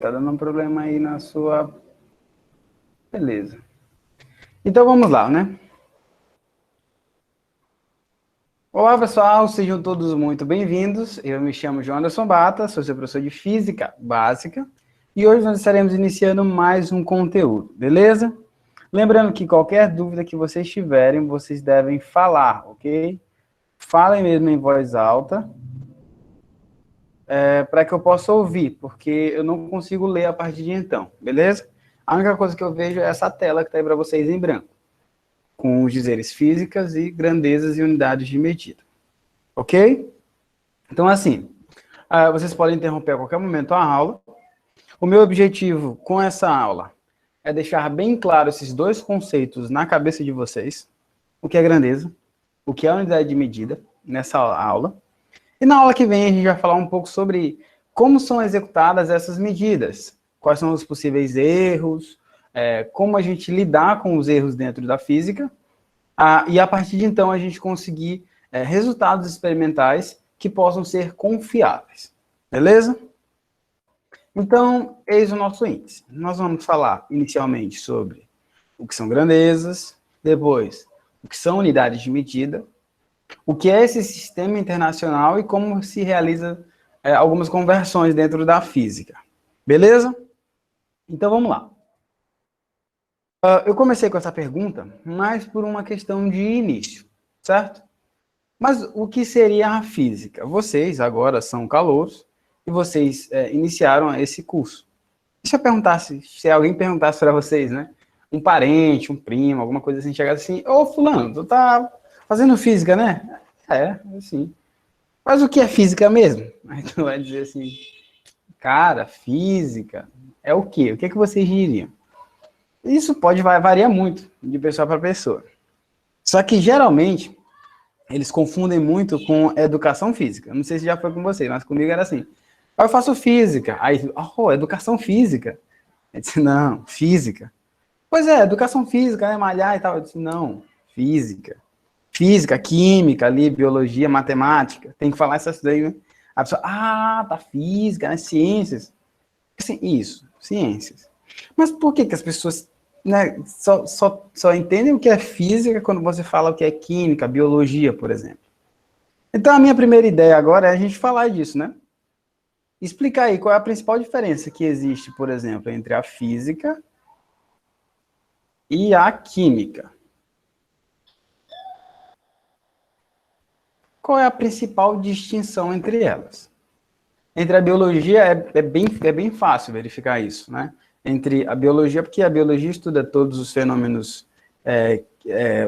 Tá dando um problema aí na sua... Beleza. Então vamos lá, né? Olá, pessoal, sejam todos muito bem-vindos. Eu me chamo João Anderson Bata, sou seu professor de Física Básica e hoje nós estaremos iniciando mais um conteúdo, beleza? Lembrando que qualquer dúvida que vocês tiverem, vocês devem falar, ok? Falem mesmo em voz alta, para que eu possa ouvir, porque eu não consigo ler a partir de então, beleza? A única coisa que eu vejo é essa tela que está aí para vocês em branco, com os dizeres físicas e grandezas e unidades de medida. Ok? Então, assim, vocês podem interromper a qualquer momento a aula. O meu objetivo com essa aula é deixar bem claro esses dois conceitos na cabeça de vocês. O que é grandeza, o que é unidade de medida, nessa aula. E na aula que vem a gente vai falar um pouco sobre como são executadas essas medidas, quais são os possíveis erros, como a gente lidar com os erros dentro da física, e a partir de então a gente conseguir resultados experimentais que possam ser confiáveis. Beleza? Então, eis o nosso índice. Nós vamos falar inicialmente sobre o que são grandezas, depois o que são unidades de medida, o que é esse sistema internacional e como se realiza algumas conversões dentro da física. Beleza? Então vamos lá. Eu comecei com essa pergunta mais por uma questão de início, certo? Mas o que seria a física? Vocês agora são calouros e vocês iniciaram esse curso. Deixa eu perguntar, se alguém perguntasse para vocês, né? Um parente, um primo, alguma coisa assim, chegasse assim, ô fulano, tu tá fazendo física, né? Assim. Mas o que é física mesmo? Aí tu vai dizer assim, cara, física é o quê? O que é que vocês diriam? Isso pode variar muito de pessoa para pessoa. Só que geralmente eles confundem muito com educação física. Não sei se já foi com vocês, mas comigo era assim. Eu faço física. Aí, educação física. Eu disse, não, física. Pois é, educação física, né? Malhar e tal. Eu disse, não, física. Física, química ali, biologia, matemática. Tem que falar essas daí, né? A pessoa, tá, física, né? Ciências. Assim, isso, ciências. Mas por que as pessoas, né, só entendem o que é física quando você fala o que é química, biologia, por exemplo? Então, a minha primeira ideia agora é a gente falar disso, né? Explicar aí qual é a principal diferença que existe, por exemplo, entre a física e a química. Qual é a principal distinção entre elas? Entre a biologia é bem fácil verificar isso, né? Entre a biologia, porque a biologia estuda todos os fenômenos,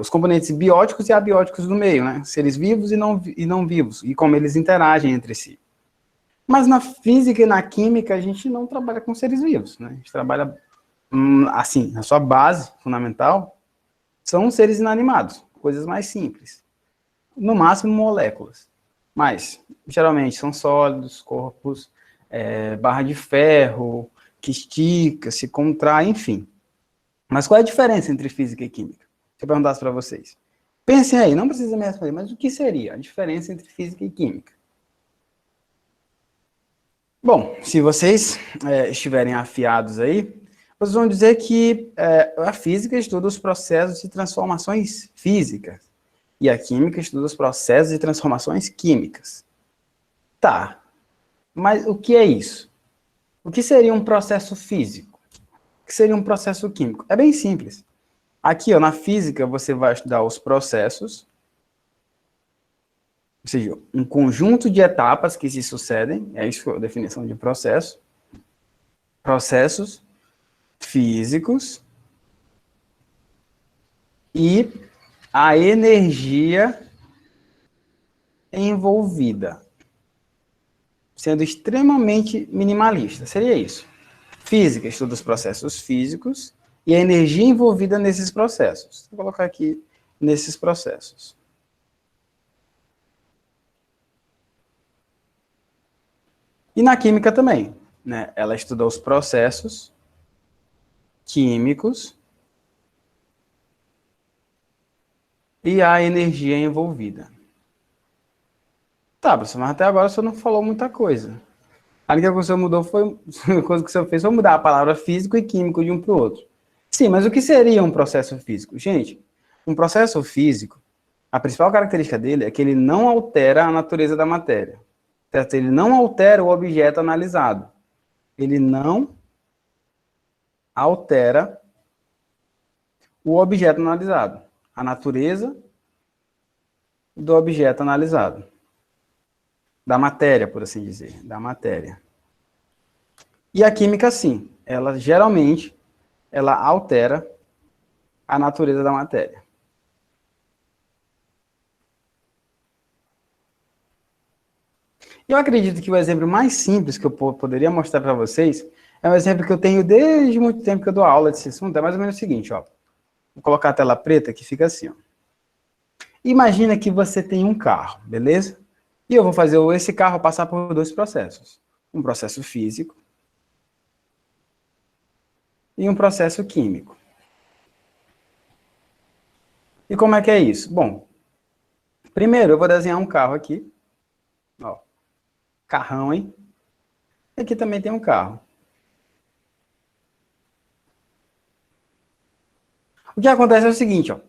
os componentes bióticos e abióticos do meio, né? Seres vivos e não vivos, e como eles interagem entre si. Mas na física e na química a gente não trabalha com seres vivos, né? A gente trabalha, assim, na sua base fundamental, são seres inanimados, coisas mais simples. No máximo moléculas. Mas, geralmente, são sólidos, corpos, barra de ferro, que estica, se contrai, enfim. Mas qual é a diferença entre física e química? Se eu perguntasse para vocês. Pensem aí, não precisa me responder, mas o que seria a diferença entre física e química? Bom, se vocês estiverem afiados aí, vocês vão dizer que a física estuda os processos de transformações físicas e a química estuda os processos de transformações químicas. Tá, mas o que é isso? O que seria um processo físico? O que seria um processo químico? É bem simples. Aqui, ó, na física, você vai estudar os processos, ou seja, um conjunto de etapas que se sucedem, é isso a definição de processo. Processos físicos e a energia envolvida, sendo extremamente minimalista. Seria isso. Física estuda os processos físicos e a energia envolvida nesses processos. Vou colocar aqui nesses processos. E na química também, né? Ela estuda os processos químicos e a energia envolvida. Tá, professor, mas até agora você não falou muita coisa. A única coisa que você mudou foi, a coisa que você fez foi mudar a palavra físico e químico de um para o outro. Sim, mas o que seria um processo físico? Gente, um processo físico, a principal característica dele é que ele não altera a natureza da matéria. Certo? Ele não altera o objeto analisado. Ele não altera o objeto analisado. A natureza do objeto analisado. Da matéria, por assim dizer. Da matéria. E a química, sim. Ela geralmente ela altera a natureza da matéria. Eu acredito que o exemplo mais simples que eu poderia mostrar para vocês é um exemplo que eu tenho desde muito tempo que eu dou aula desse assunto. É mais ou menos o seguinte, ó. Vou colocar a tela preta que fica assim, ó. Imagina que você tem um carro, beleza? E eu vou fazer esse carro passar por dois processos. Um processo físico e um processo químico. E como é que é isso? Bom, primeiro eu vou desenhar um carro aqui. Ó, carrão, hein? E aqui também tem um carro. O que acontece é o seguinte, ó.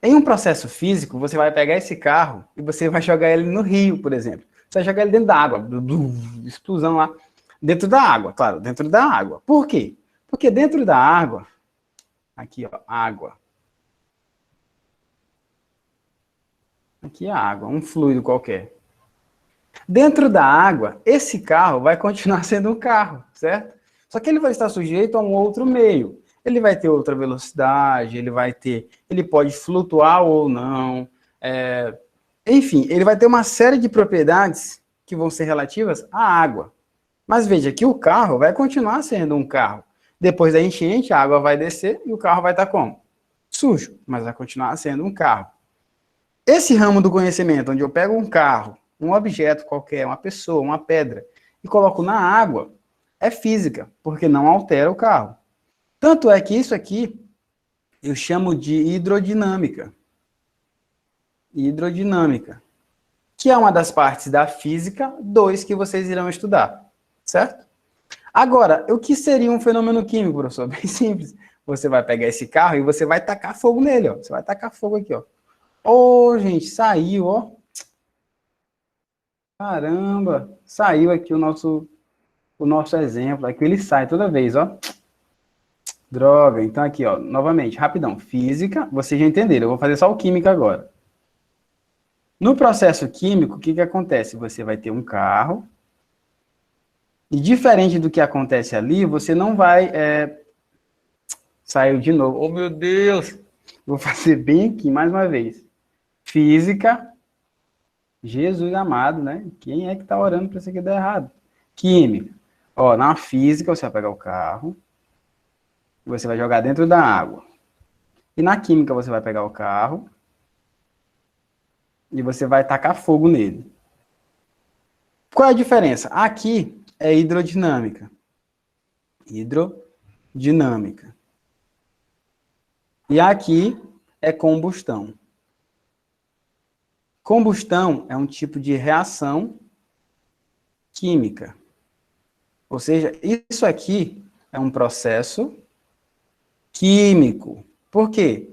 Em um processo físico, você vai pegar esse carro e você vai jogar ele no rio, por exemplo. Você vai jogar ele dentro da água, explosão lá. Dentro da água, claro, dentro da água. Por quê? Porque dentro da água, aqui ó, água. Aqui é água, um fluido qualquer. Dentro da água, esse carro vai continuar sendo um carro, certo? Só que ele vai estar sujeito a um outro meio. Ele vai ter outra velocidade, ele pode flutuar ou não. Enfim, ele vai ter uma série de propriedades que vão ser relativas à água. Mas veja que o carro vai continuar sendo um carro. Depois da enchente, a água vai descer e o carro vai estar como? Sujo, mas vai continuar sendo um carro. Esse ramo do conhecimento, onde eu pego um carro, um objeto qualquer, uma pessoa, uma pedra, e coloco na água, é física, porque não altera o carro. Tanto é que isso aqui eu chamo de hidrodinâmica. Hidrodinâmica, que é uma das partes da física 2 que vocês irão estudar, certo? Agora, o que seria um fenômeno químico, professor? Bem simples. Você vai pegar esse carro e você vai tacar fogo nele, ó. Você vai tacar fogo aqui, ó. Ô, gente, saiu, ó. Caramba, saiu aqui o nosso exemplo. Aqui ele sai toda vez, ó. Droga. Então aqui, ó, novamente, rapidão. Física, vocês já entenderam. Eu vou fazer só o química agora. No processo químico, o que que acontece? Você vai ter um carro e diferente do que acontece ali, você não vai... Saiu de novo. Oh, meu Deus! Vou fazer bem aqui, mais uma vez. Física. Jesus amado, né? Quem é que tá orando para isso aqui dar errado? Química. Ó, na física, você vai pegar o carro e você vai jogar dentro da água. E na química, você vai pegar o carro e você vai tacar fogo nele. Qual é a diferença? Aqui é hidrodinâmica. Hidrodinâmica. E aqui é combustão. Combustão é um tipo de reação química. Ou seja, isso aqui é um processo químico. Por quê?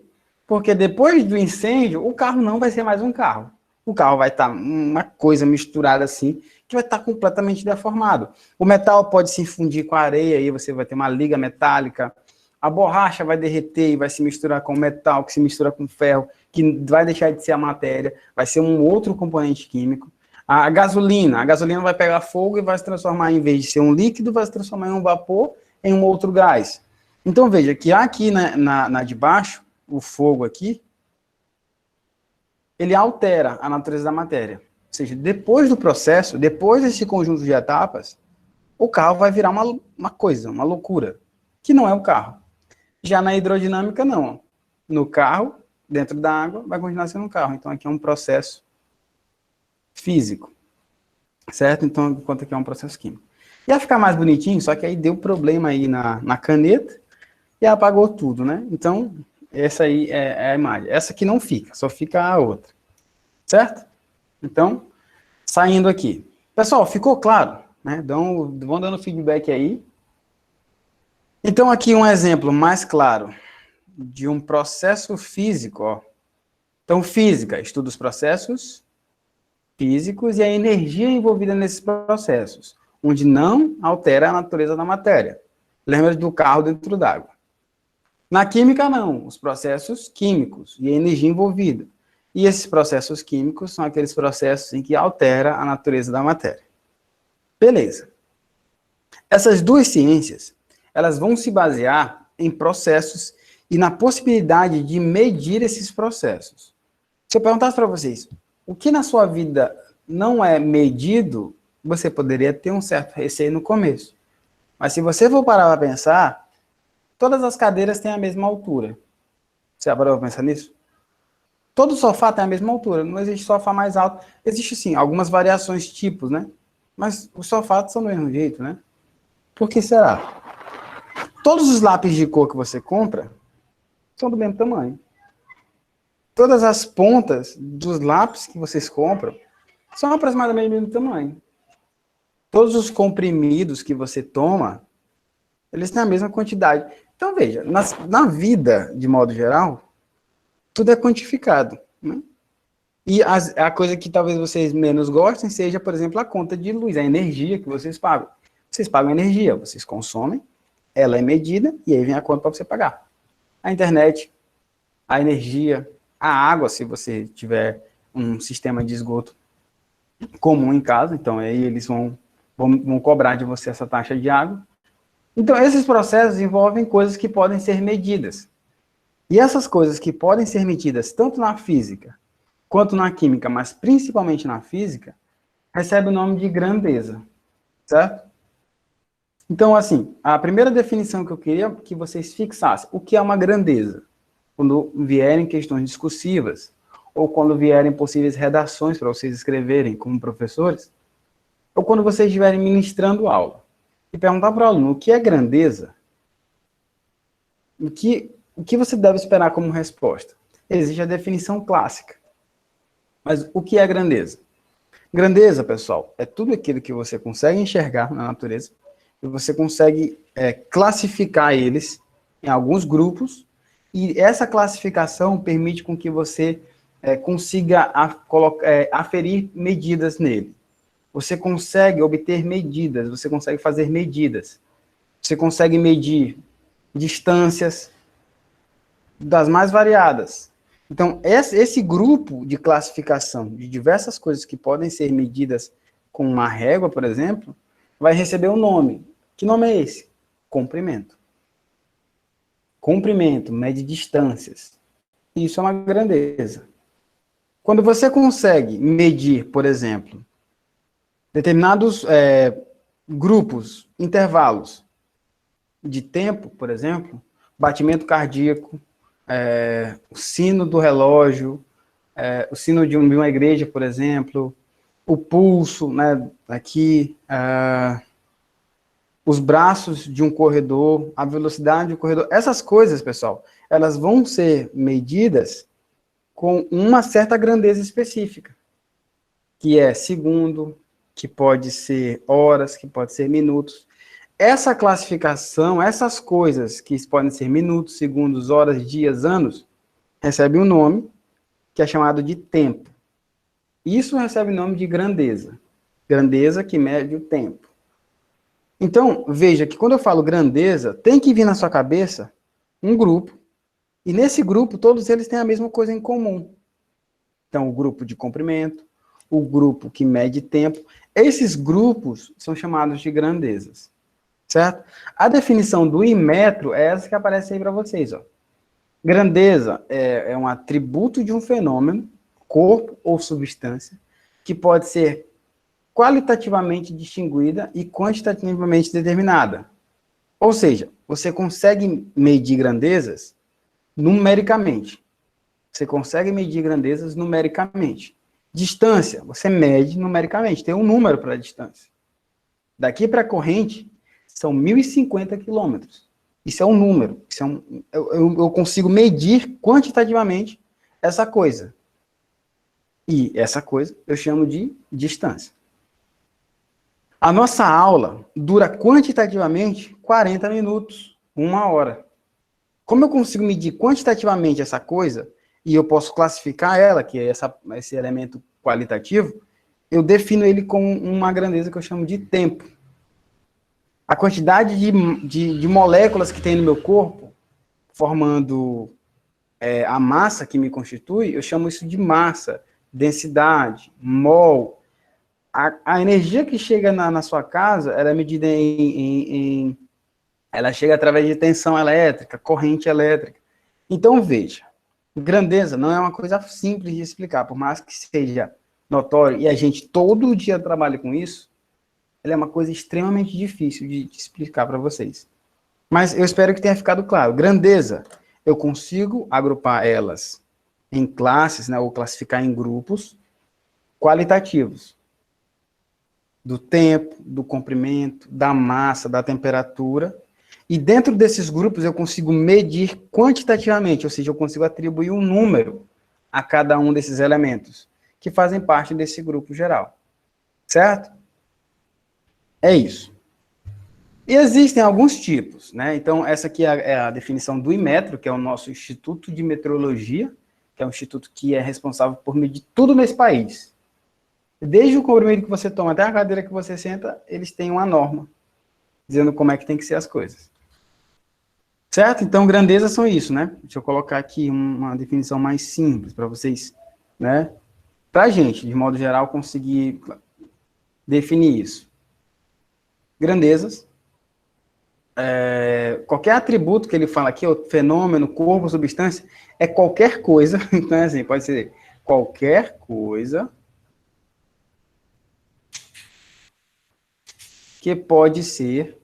Porque depois do incêndio, o carro não vai ser mais um carro. O carro vai estar uma coisa misturada assim, que vai estar completamente deformado. O metal pode se fundir com a areia, aí você vai ter uma liga metálica. A borracha vai derreter e vai se misturar com o metal, que se mistura com o ferro, que vai deixar de ser a matéria, vai ser um outro componente químico. A gasolina vai pegar fogo e vai se transformar, em vez de ser um líquido, vai se transformar em um vapor, em um outro gás. Então veja que aqui na de baixo, o fogo aqui, ele altera a natureza da matéria. Ou seja, depois do processo, depois desse conjunto de etapas, o carro vai virar uma coisa, uma loucura, que não é o carro. Já na hidrodinâmica, não. No carro, dentro da água, vai continuar sendo um carro. Então, aqui é um processo físico. Certo? Então, enquanto aqui é um processo químico. Ia ficar mais bonitinho, só que aí deu problema aí na caneta e apagou tudo, né? Então, essa aí é a imagem. Essa aqui não fica, só fica a outra. Certo? Então, saindo aqui. Pessoal, ficou claro? né? Vão dando feedback aí. Então, aqui um exemplo mais claro de um processo físico, ó. Então, física, estuda os processos físicos e a energia envolvida nesses processos, onde não altera a natureza da matéria. Lembra do carro dentro d'água. Na química, não. Os processos químicos e a energia envolvida. E esses processos químicos são aqueles processos em que altera a natureza da matéria. Beleza. Essas duas ciências, elas vão se basear em processos e na possibilidade de medir esses processos. Se eu perguntasse para vocês, o que na sua vida não é medido, você poderia ter um certo receio no começo. Mas se você for parar para pensar, todas as cadeiras têm a mesma altura. Você já parou para pensar nisso? Todo sofá tem a mesma altura, não existe sofá mais alto. Existe sim, algumas variações, tipos, né? Mas os sofás são do mesmo jeito, né? Por que será? Todos os lápis de cor que você compra são do mesmo tamanho. Todas as pontas dos lápis que vocês compram são aproximadamente do mesmo tamanho. Todos os comprimidos que você toma, eles têm a mesma quantidade. Então, veja, na vida, de modo geral, tudo é quantificado, né? E a coisa que talvez vocês menos gostem seja, por exemplo, a conta de luz, a energia que vocês pagam. Vocês pagam energia, vocês consomem, ela é medida, e aí vem a conta para você pagar. A internet, a energia, a água, se você tiver um sistema de esgoto comum em casa, então aí eles vão cobrar de você essa taxa de água. Então, esses processos envolvem coisas que podem ser medidas. E essas coisas que podem ser medidas tanto na física quanto na química, mas principalmente na física, recebem o nome de grandeza, certo? Então, assim, a primeira definição que eu queria que vocês fixassem, o que é uma grandeza? Quando vierem questões discursivas, ou quando vierem possíveis redações para vocês escreverem como professores, ou quando vocês estiverem ministrando aula, e perguntar para o aluno o que é grandeza, o que você deve esperar como resposta? Existe a definição clássica. Mas o que é grandeza? Grandeza, pessoal, é tudo aquilo que você consegue enxergar na natureza, e você consegue classificar eles em alguns grupos, e essa classificação permite com que você consiga aferir medidas nele. Você consegue obter medidas, você consegue fazer medidas. Você consegue medir distâncias das mais variadas. Então, esse grupo de classificação de diversas coisas que podem ser medidas com uma régua, por exemplo, vai receber um nome. Que nome é esse? Comprimento. Comprimento, mede distâncias. Isso é uma grandeza. Quando você consegue medir, por exemplo, determinados grupos, intervalos de tempo, por exemplo, batimento cardíaco, o sino do relógio, o sino de uma igreja, por exemplo, o pulso, né, aqui, os braços de um corredor, a velocidade do corredor, essas coisas, pessoal, elas vão ser medidas com uma certa grandeza específica, que é segundo, que pode ser horas, que pode ser minutos. Essa classificação, essas coisas que podem ser minutos, segundos, horas, dias, anos, recebe um nome que é chamado de tempo. Isso recebe o nome de grandeza. Grandeza que mede o tempo. Então, veja que quando eu falo grandeza, tem que vir na sua cabeça um grupo, e nesse grupo todos eles têm a mesma coisa em comum. Então, o grupo de comprimento, o grupo que mede tempo, esses grupos são chamados de grandezas. Certo? A definição do Inmetro é essa que aparece aí para vocês, ó. Grandeza é um atributo de um fenômeno, corpo ou substância, que pode ser qualitativamente distinguida e quantitativamente determinada. Ou seja, você consegue medir grandezas numericamente. Você consegue medir grandezas numericamente. Distância, você mede numericamente, tem um número para a distância. Daqui para a corrente, são 1.050 quilômetros. Isso é um número. Eu consigo medir quantitativamente essa coisa. E essa coisa eu chamo de distância. A nossa aula dura quantitativamente 40 minutos, 1 hora. Como eu consigo medir quantitativamente essa coisa, e eu posso classificar ela, que é esse elemento qualitativo, eu defino ele com uma grandeza que eu chamo de tempo. A quantidade de moléculas que tem no meu corpo, formando a massa que me constitui, eu chamo isso de massa, densidade, mol. A energia que chega na sua casa, ela é medida ela chega através de tensão elétrica, corrente elétrica. Então, veja, grandeza não é uma coisa simples de explicar, por mais que seja notório, e a gente todo dia trabalha com isso, ela é uma coisa extremamente difícil de explicar para vocês. Mas eu espero que tenha ficado claro. Grandeza, eu consigo agrupar elas em classes, né, ou classificar em grupos qualitativos. Do tempo, do comprimento, da massa, da temperatura. E dentro desses grupos eu consigo medir quantitativamente, ou seja, eu consigo atribuir um número a cada um desses elementos, que fazem parte desse grupo geral. Certo? É isso. E existem alguns tipos, né? Então, essa aqui é a definição do Inmetro, que é o nosso Instituto de Meteorologia, que é um instituto que é responsável por medir tudo nesse país. Desde o comprimido que você toma até a cadeira que você senta, eles têm uma norma, dizendo como é que tem que ser as coisas. Certo? Então, grandezas são isso, né? Deixa eu colocar aqui uma definição mais simples para vocês, né? Para a gente, de modo geral, conseguir definir isso. Grandezas. Qualquer atributo que ele fala aqui, o fenômeno, corpo, substância, é qualquer coisa, então é assim, pode ser qualquer coisa que pode ser,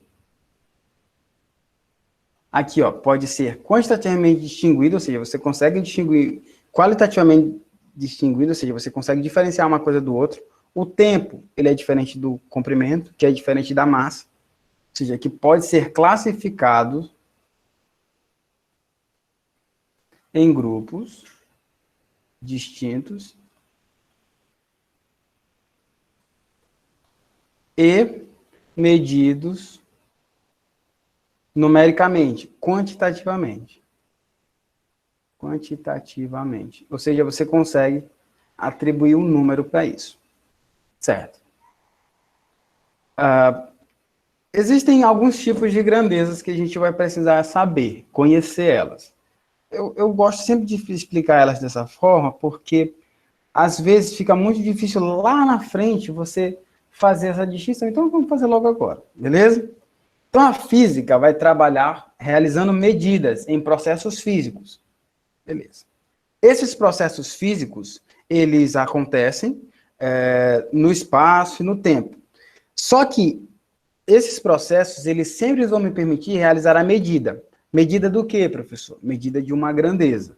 aqui ó, pode ser quantitativamente distinguido, ou seja, você consegue distinguir, qualitativamente distinguido, ou seja, você consegue diferenciar uma coisa do outro. O tempo, ele é diferente do comprimento, que é diferente da massa, ou seja, que pode ser classificado em grupos distintos e medidos numericamente, quantitativamente. Quantitativamente. Ou seja, você consegue atribuir um número para isso. Certo? Existem alguns tipos de grandezas que a gente vai precisar saber, conhecer elas. Eu gosto sempre de explicar elas dessa forma, porque às vezes fica muito difícil lá na frente você fazer essa distinção. Então vamos fazer logo agora, beleza? Então a física vai trabalhar realizando medidas em processos físicos. Beleza. Esses processos físicos, eles acontecem no espaço e no tempo. Só que esses processos, eles sempre vão me permitir realizar a medida. Medida do quê, professor? Medida de uma grandeza.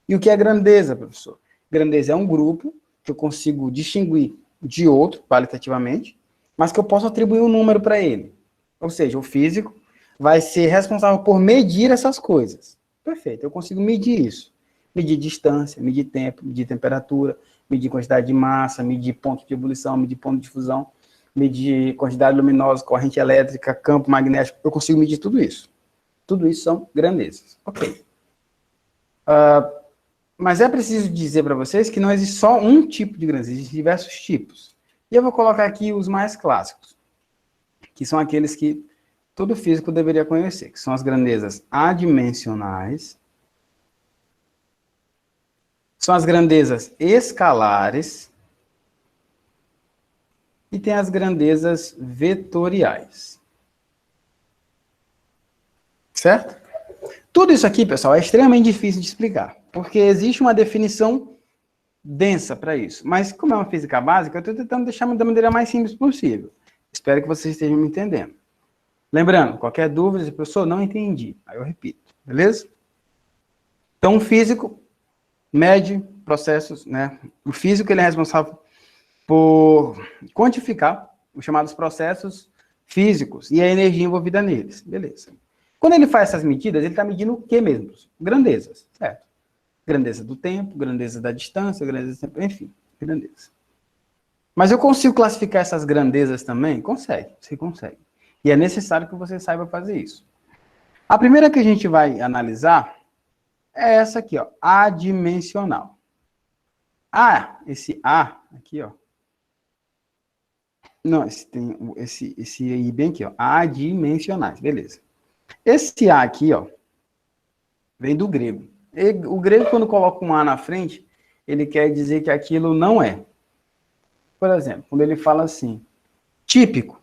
E o que é grandeza, professor? Grandeza é um grupo que eu consigo distinguir de outro, qualitativamente, mas que eu posso atribuir um número para ele. Ou seja, o físico vai ser responsável por medir essas coisas. Perfeito, eu consigo medir isso. Medir distância, medir tempo, medir temperatura, medir quantidade de massa, medir ponto de ebulição, medir ponto de fusão, medir quantidade luminosa, corrente elétrica, campo magnético. Eu consigo medir tudo isso. Tudo isso são grandezas. Ok. Mas é preciso dizer para vocês que não existe só um tipo de grandeza, existem diversos tipos. E eu vou colocar aqui os mais clássicos, que são aqueles que todo físico deveria conhecer, que são as grandezas adimensionais, são as grandezas escalares e tem as grandezas vetoriais. Certo? Tudo isso aqui, pessoal, é extremamente difícil de explicar, porque existe uma definição densa para isso. Mas como é uma física básica, eu estou tentando deixar da maneira mais simples possível. Espero que vocês estejam me entendendo. Lembrando, qualquer dúvida, professor, não entendi. Aí eu repito, beleza? Então, o físico mede processos, né? O físico ele é responsável por quantificar os chamados processos físicos e a energia envolvida neles. Beleza. Quando ele faz essas medidas, ele está medindo o que mesmo? Grandezas, certo? Grandeza do tempo, grandeza da distância, grandeza do tempo, enfim, grandeza. Mas eu consigo classificar essas grandezas também? Consegue, você consegue. E é necessário que você saiba fazer isso. A primeira que a gente vai analisar é essa aqui, ó, adimensional. Esse A aqui, ó. Não, esse aí bem aqui, ó, adimensionais, beleza. Esse A aqui, ó, vem do grego. O grego, quando coloca um A na frente, ele quer dizer que aquilo não é. Por exemplo, quando ele fala assim, típico,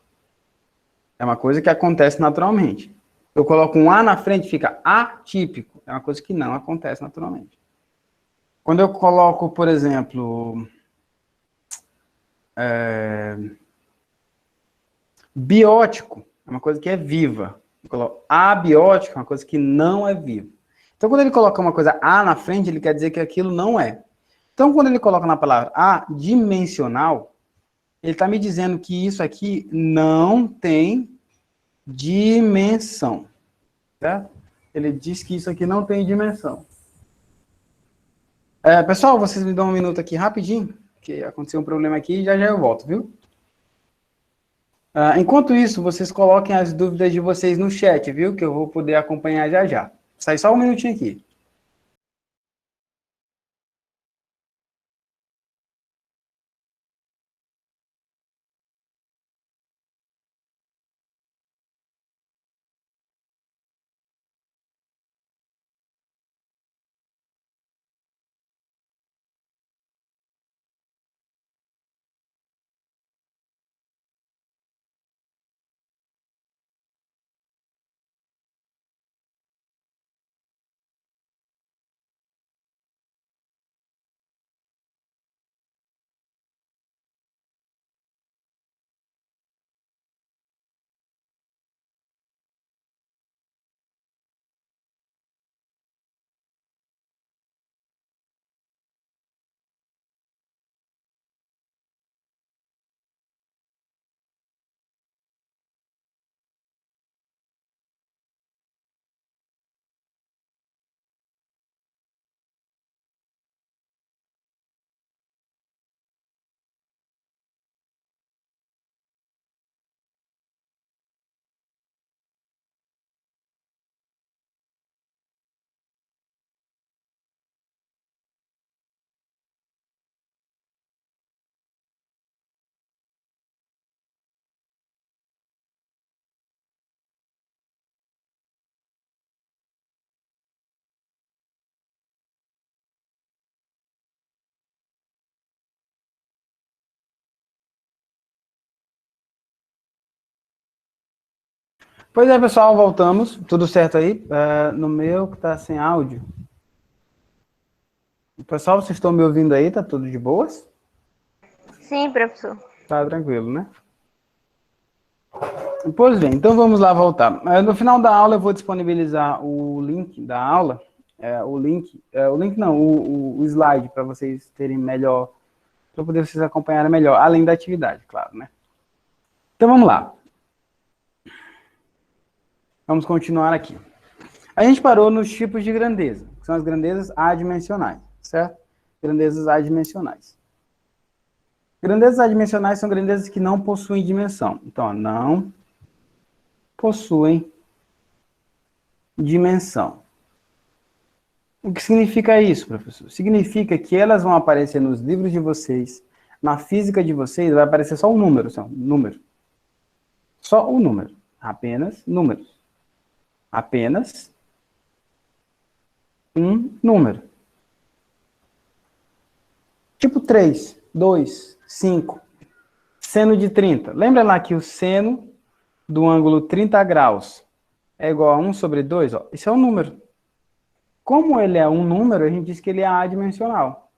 é uma coisa que acontece naturalmente. Eu coloco um A na frente, fica atípico, é uma coisa que não acontece naturalmente. Quando eu coloco, por exemplo, biótico, é uma coisa que é viva. Eu coloco abiótico, é uma coisa que não é viva. Então, quando ele coloca uma coisa A na frente, ele quer dizer que aquilo não é. Então, quando ele coloca na palavra adimensional, ele está me dizendo que isso aqui não tem dimensão. Certo? Ele diz que isso aqui não tem dimensão. Pessoal, vocês me dão um minuto aqui rapidinho, que aconteceu um problema aqui e já eu volto, viu? Enquanto isso, vocês coloquem as dúvidas de vocês no chat, viu? Que eu vou poder acompanhar já já. Sai só um minutinho aqui. Pois é, pessoal, voltamos. Tudo certo aí? No meu, que tá sem áudio. Pessoal, vocês estão me ouvindo aí? Tá tudo de boas? Sim, professor. Tá tranquilo, né? Pois bem, então vamos lá voltar. No final da aula eu vou disponibilizar o link da aula, o slide para vocês terem melhor, para poder vocês acompanharem melhor, além da atividade, claro, né? Então vamos lá. Vamos continuar aqui. A gente parou nos tipos de grandeza, que são as grandezas adimensionais, certo? Grandezas adimensionais. Grandezas adimensionais são grandezas que não possuem dimensão. Então, ó, não possuem dimensão. O que significa isso, professor? Significa que elas vão aparecer nos livros de vocês, na física de vocês, vai aparecer só um número, número. Só um número. Apenas números. Apenas um número. Tipo 3, 2, 5. Seno de 30. Lembra lá que o seno do ângulo 30 graus é igual a 1 sobre 2? Ó. Isso é um número. Como ele é um número, a gente diz que ele é adimensional.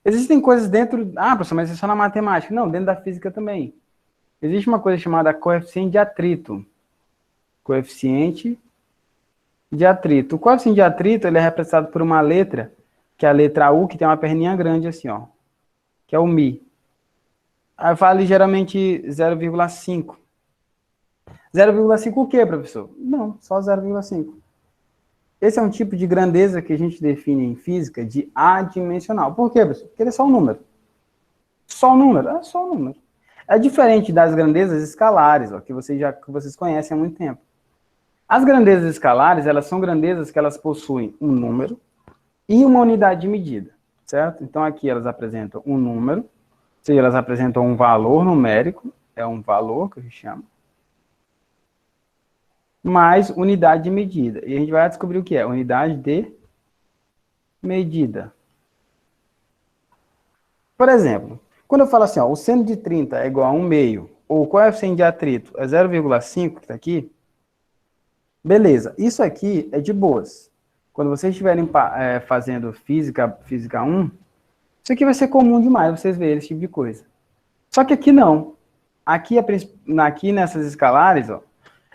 Existem coisas dentro... Ah, professor, mas isso é só na matemática. Não, dentro da física também. Existe uma coisa chamada coeficiente de atrito. Coeficiente de atrito. O coeficiente de atrito ele é representado por uma letra, que é a letra U, que tem uma perninha grande assim, ó, que é o Mi. Aí vale geralmente 0,5. 0,5 o quê, professor? Não, só 0,5. Esse é um tipo de grandeza que a gente define em física de adimensional. Por quê, professor? Porque ele é só um número. Só o número? É só o número. É diferente das grandezas escalares, ó, que vocês conhecem há muito tempo. As grandezas escalares, elas são grandezas que elas possuem um número e uma unidade de medida, certo? Então aqui elas apresentam um número, ou seja, elas apresentam um valor numérico, é um valor que a gente chama, mais unidade de medida. E a gente vai descobrir o que é unidade de medida. Por exemplo, quando eu falo assim, ó, o seno de 30 é igual a 1/2, ou o coeficiente de atrito é 0,5, que está aqui, beleza, isso aqui é de boas. Quando vocês estiverem fazendo física 1, isso aqui vai ser comum demais, vocês verem esse tipo de coisa. Só que aqui não. Aqui nessas escalares, ó,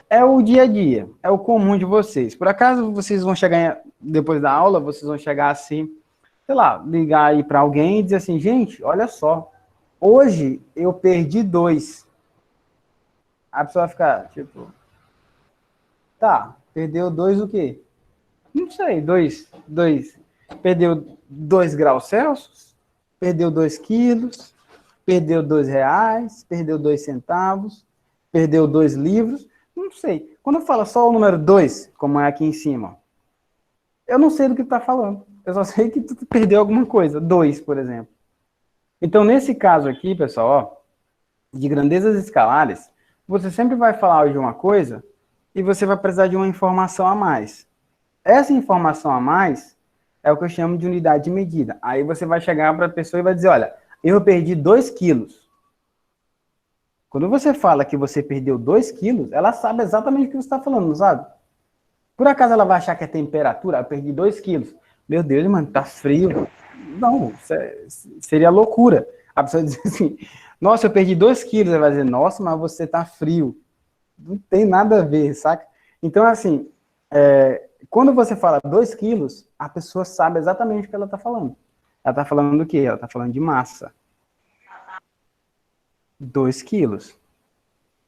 é o dia a dia, é o comum de vocês. Por acaso vocês vão chegar, depois da aula, vocês vão chegar assim, sei lá, ligar aí para alguém e dizer assim, gente, olha só, hoje eu perdi 2. A pessoa vai ficar, tipo, tá, perdeu 2 o quê? Não sei, 2. Perdeu 2 graus Celsius? Perdeu 2 quilos? Perdeu 2 reais? Perdeu 2 centavos? Perdeu 2 livros? Não sei. Quando eu falo só o número 2, como é aqui em cima, eu não sei do que tu tá falando. Eu só sei que tu perdeu alguma coisa. 2, por exemplo. Então, nesse caso aqui, pessoal, ó, de grandezas escalares, você sempre vai falar de uma coisa e você vai precisar de uma informação a mais. Essa informação a mais é o que eu chamo de unidade de medida. Aí você vai chegar para a pessoa e vai dizer, olha, eu perdi 2 quilos. Quando você fala que você perdeu 2 quilos, ela sabe exatamente o que você está falando, não sabe? Por acaso ela vai achar que é temperatura? Eu perdi 2 quilos. Meu Deus, mano, tá frio. Não, seria loucura. A pessoa diz assim, nossa, eu perdi 2 quilos. Ela vai dizer, nossa, mas você tá frio. Não tem nada a ver, saca? Então, assim, quando você fala 2 quilos, a pessoa sabe exatamente o que ela está falando. Ela está falando do quê? Ela está falando de massa. 2 quilos.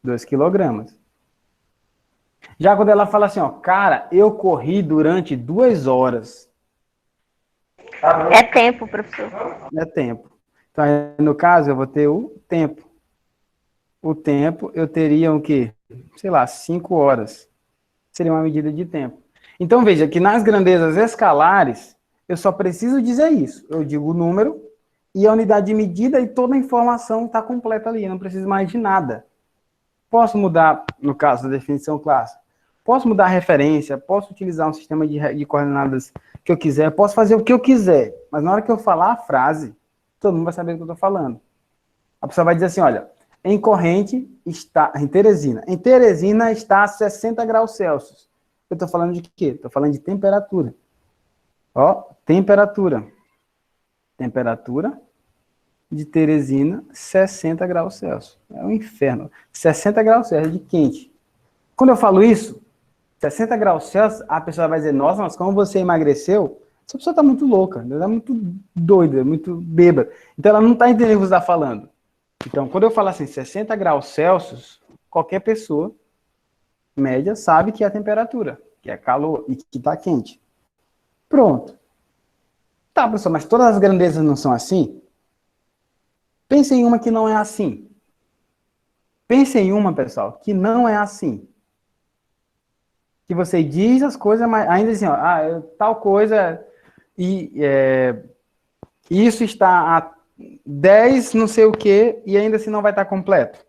2 quilogramas. Já quando ela fala assim, ó, cara, eu corri durante 2 horas. É tempo, professor. É tempo. Então, aí, no caso, eu vou ter o tempo. O tempo, eu teria o quê? Sei lá, 5 horas. Seria uma medida de tempo. Então, veja que nas grandezas escalares, eu só preciso dizer isso. Eu digo o número e a unidade de medida e toda a informação está completa ali. Eu não preciso mais de nada. Posso mudar, no caso da definição clássica, posso mudar a referência, posso utilizar um sistema de coordenadas que eu quiser, posso fazer o que eu quiser. Mas na hora que eu falar a frase, todo mundo vai saber do que eu estou falando. A pessoa vai dizer assim, olha, em corrente está, em Teresina está a 60 graus Celsius. Eu estou falando de quê? Estou falando de temperatura. Ó, temperatura. Temperatura de Teresina, 60 graus Celsius. É um inferno. 60 graus Celsius de quente. Quando eu falo isso, 60 graus Celsius, a pessoa vai dizer, nossa, mas como você emagreceu? Essa pessoa está muito louca, ela é muito doida, muito bêbada. Então ela não está entendendo o que você está falando. Então, quando eu falo assim, 60 graus Celsius, qualquer pessoa média sabe que é a temperatura, que é calor e que está quente. Pronto. Tá, pessoal, mas todas as grandezas não são assim? Pense em uma que não é assim. Pense em uma, pessoal, que não é assim. Que você diz as coisas, mas ainda assim, ó, tal coisa, isso está a 10 não sei o que, e ainda assim não vai estar completo.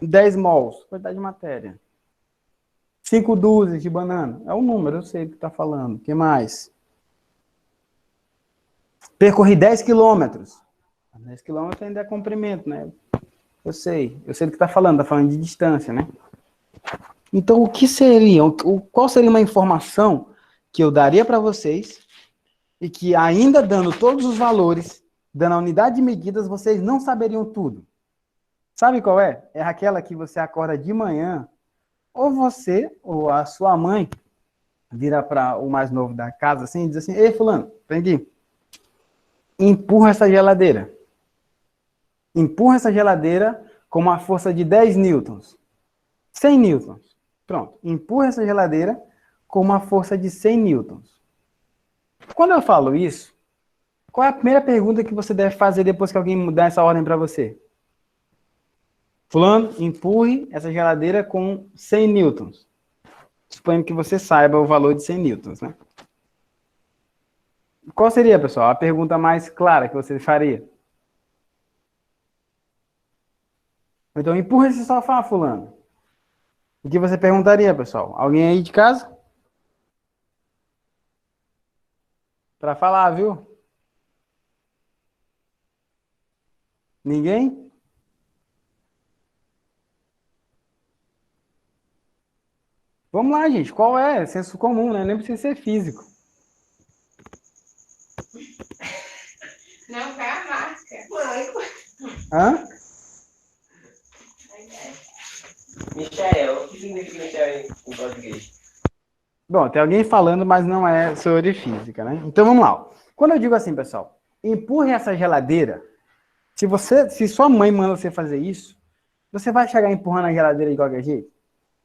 10 mols, quantidade de matéria. 5 dúzias de banana. É o número, eu sei o que está falando. O que mais? Percorri 10 quilômetros. 10 quilômetros ainda é comprimento, né? Eu sei do que está falando de distância, né? Então, o que seria, qual seria uma informação que eu daria para vocês e que ainda dando todos os valores, dando a unidade de medidas, vocês não saberiam tudo? Sabe qual é? É aquela que você acorda de manhã, ou você, ou a sua mãe, vira para o mais novo da casa assim e diz assim, ei, fulano, vem aqui. Empurra essa geladeira. Empurra essa geladeira com uma força de 10 newtons. 100 newtons. Pronto. Empurra essa geladeira com uma força de 100 newtons. Quando eu falo isso, Qual é a primeira pergunta que você deve fazer depois que alguém mudar essa ordem para você? Fulano, empurre essa geladeira com 100 newtons. Suponho que você saiba o valor de 100 newtons, né? Qual seria, pessoal, a pergunta mais clara que você faria? Então, empurra esse sofá, fulano. O que você perguntaria, pessoal? Alguém aí de casa? Para falar, viu? Ninguém? Vamos lá, gente. Qual é? Senso comum, né? Nem precisa ser físico. Não, vai a marca. Hã? Michael, o que significa Michael em português? Bom, tem alguém falando, mas não é sobre física, né? Então vamos lá. Quando eu digo assim, pessoal, empurre essa geladeira. Se sua mãe manda você fazer isso, você vai chegar empurrando a geladeira de qualquer jeito?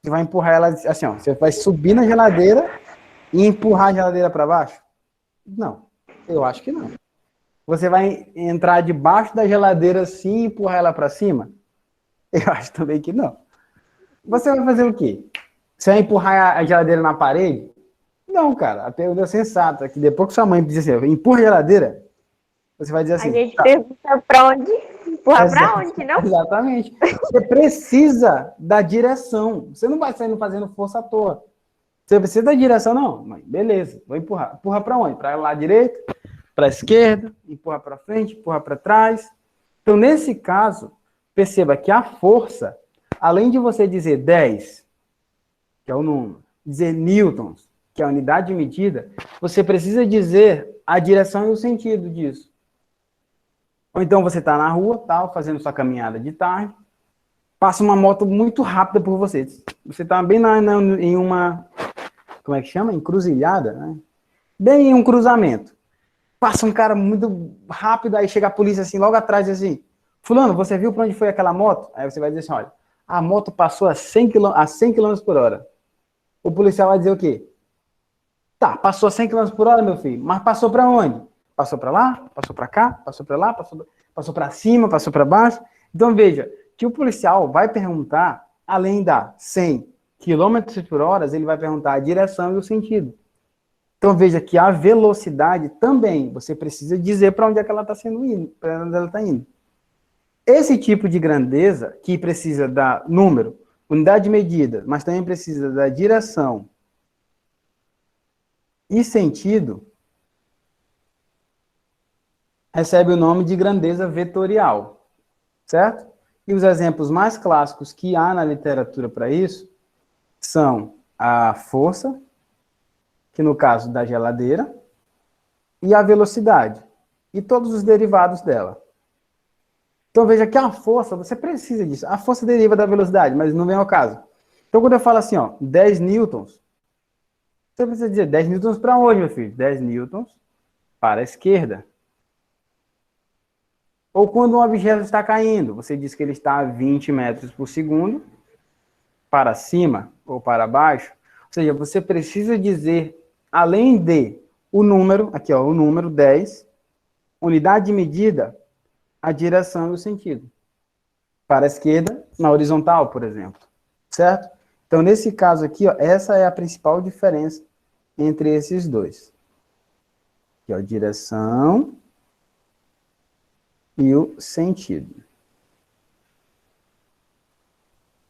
Você vai empurrar ela assim, ó. Você vai subir na geladeira e empurrar a geladeira para baixo? Não, eu acho que não. Você vai entrar debaixo da geladeira assim e empurrar ela para cima? Eu acho também que não. Você vai fazer o quê? Você vai empurrar a geladeira na parede? Não, cara. A pergunta é sensata. Que depois que sua mãe diz assim, empurra a geladeira, você vai dizer assim... A gente pergunta pra onde? Empurrar pra onde, não? Exatamente. Você precisa da direção. Você não vai saindo fazendo força à toa. Você precisa da direção, não. Mãe, beleza, vou empurrar. Empurra para onde? Para lá direita, para a esquerda, empurra para frente, empurra para trás. Então, nesse caso, perceba que a força, além de você dizer 10, que é o número, dizer newtons, que é a unidade de medida, você precisa dizer a direção e o sentido disso. Ou então você está na rua, tal, fazendo sua caminhada de tarde, passa uma moto muito rápida por você. Você está bem em uma, como é que chama? Encruzilhada, né? Bem em um cruzamento. Passa um cara muito rápido, aí chega a polícia assim, logo atrás, assim, fulano, você viu para onde foi aquela moto? Aí você vai dizer assim, olha, a moto passou a 100 km por hora. O policial vai dizer o quê? Tá, passou a 100 km por hora, meu filho, mas passou para onde? Passou para lá, passou para cá, passou para lá, passou para cima, passou para baixo. Então, veja, que o policial vai perguntar, além da 100 km por hora, ele vai perguntar a direção e o sentido. Então, veja que a velocidade também, você precisa dizer para onde é que ela está indo, para onde ela está indo. Esse tipo de grandeza, que precisa da número, unidade de medida, mas também precisa da direção e sentido, recebe o nome de grandeza vetorial, certo? E os exemplos mais clássicos que há na literatura para isso são a força, que no caso da geladeira, e a velocidade, e todos os derivados dela. Então veja que a força, você precisa disso. A força deriva da velocidade, mas não vem ao caso. Então quando eu falo assim, ó, 10 newtons, você precisa dizer 10 newtons para onde, meu filho? 10 newtons para a esquerda. Ou quando um objeto está caindo, você diz que ele está a 20 metros por segundo, para cima ou para baixo. Ou seja, você precisa dizer, além de o número, aqui ó, o número 10, unidade de medida, a direção e o sentido. Para a esquerda, na horizontal, por exemplo. Certo? Então, nesse caso aqui, ó, essa é a principal diferença entre esses dois. Aqui, ó, direção e o sentido.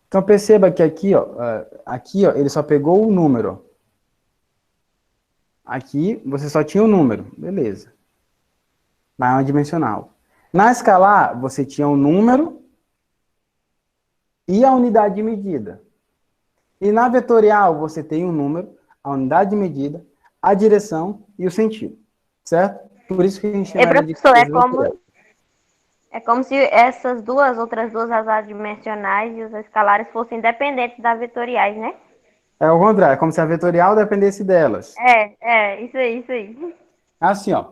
Então, perceba que aqui, ó, ele só pegou o número. Aqui, você só tinha o número. Beleza. Na dimensional. Na escalar, você tinha o número e a unidade de medida. E na vetorial, você tem o número, a unidade de medida, a direção e o sentido. Certo? Por isso que a gente chama de... Professor, é como se essas outras duas, as adimensionais e os escalares, fossem independentes das vetoriais, né? É o contrário, é como se a vetorial dependesse delas. Isso aí. Assim, ó.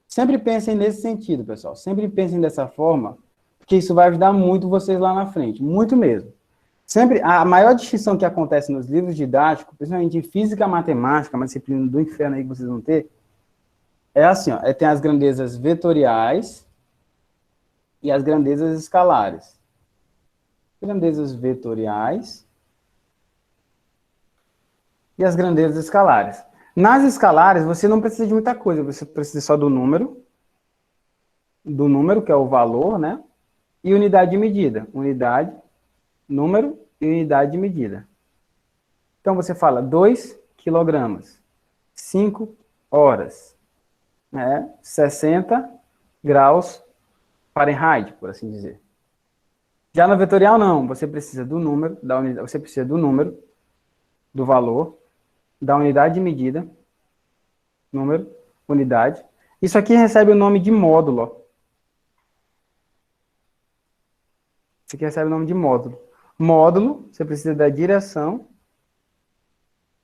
Sempre pensem nesse sentido, pessoal. Sempre pensem dessa forma, porque isso vai ajudar muito vocês lá na frente. Muito mesmo. Sempre, a maior distinção que acontece nos livros didáticos, principalmente em física e matemática, uma disciplina do inferno aí que vocês vão ter, É assim, ó, tem as grandezas vetoriais e as grandezas escalares. Grandezas vetoriais e as grandezas escalares. Nas escalares, você não precisa de muita coisa, você precisa só do número, que é o valor, né? E unidade de medida. Unidade, número e unidade de medida. Então, você fala 2 quilogramas, 5 horas, né? 60 graus Fahrenheit, por assim dizer. Já no vetorial, não. Você precisa do número, da unidade, você precisa do número, do valor, da unidade de medida, número, unidade. Isso aqui recebe o nome de módulo. Ó. Isso aqui recebe o nome de módulo. Módulo, você precisa da direção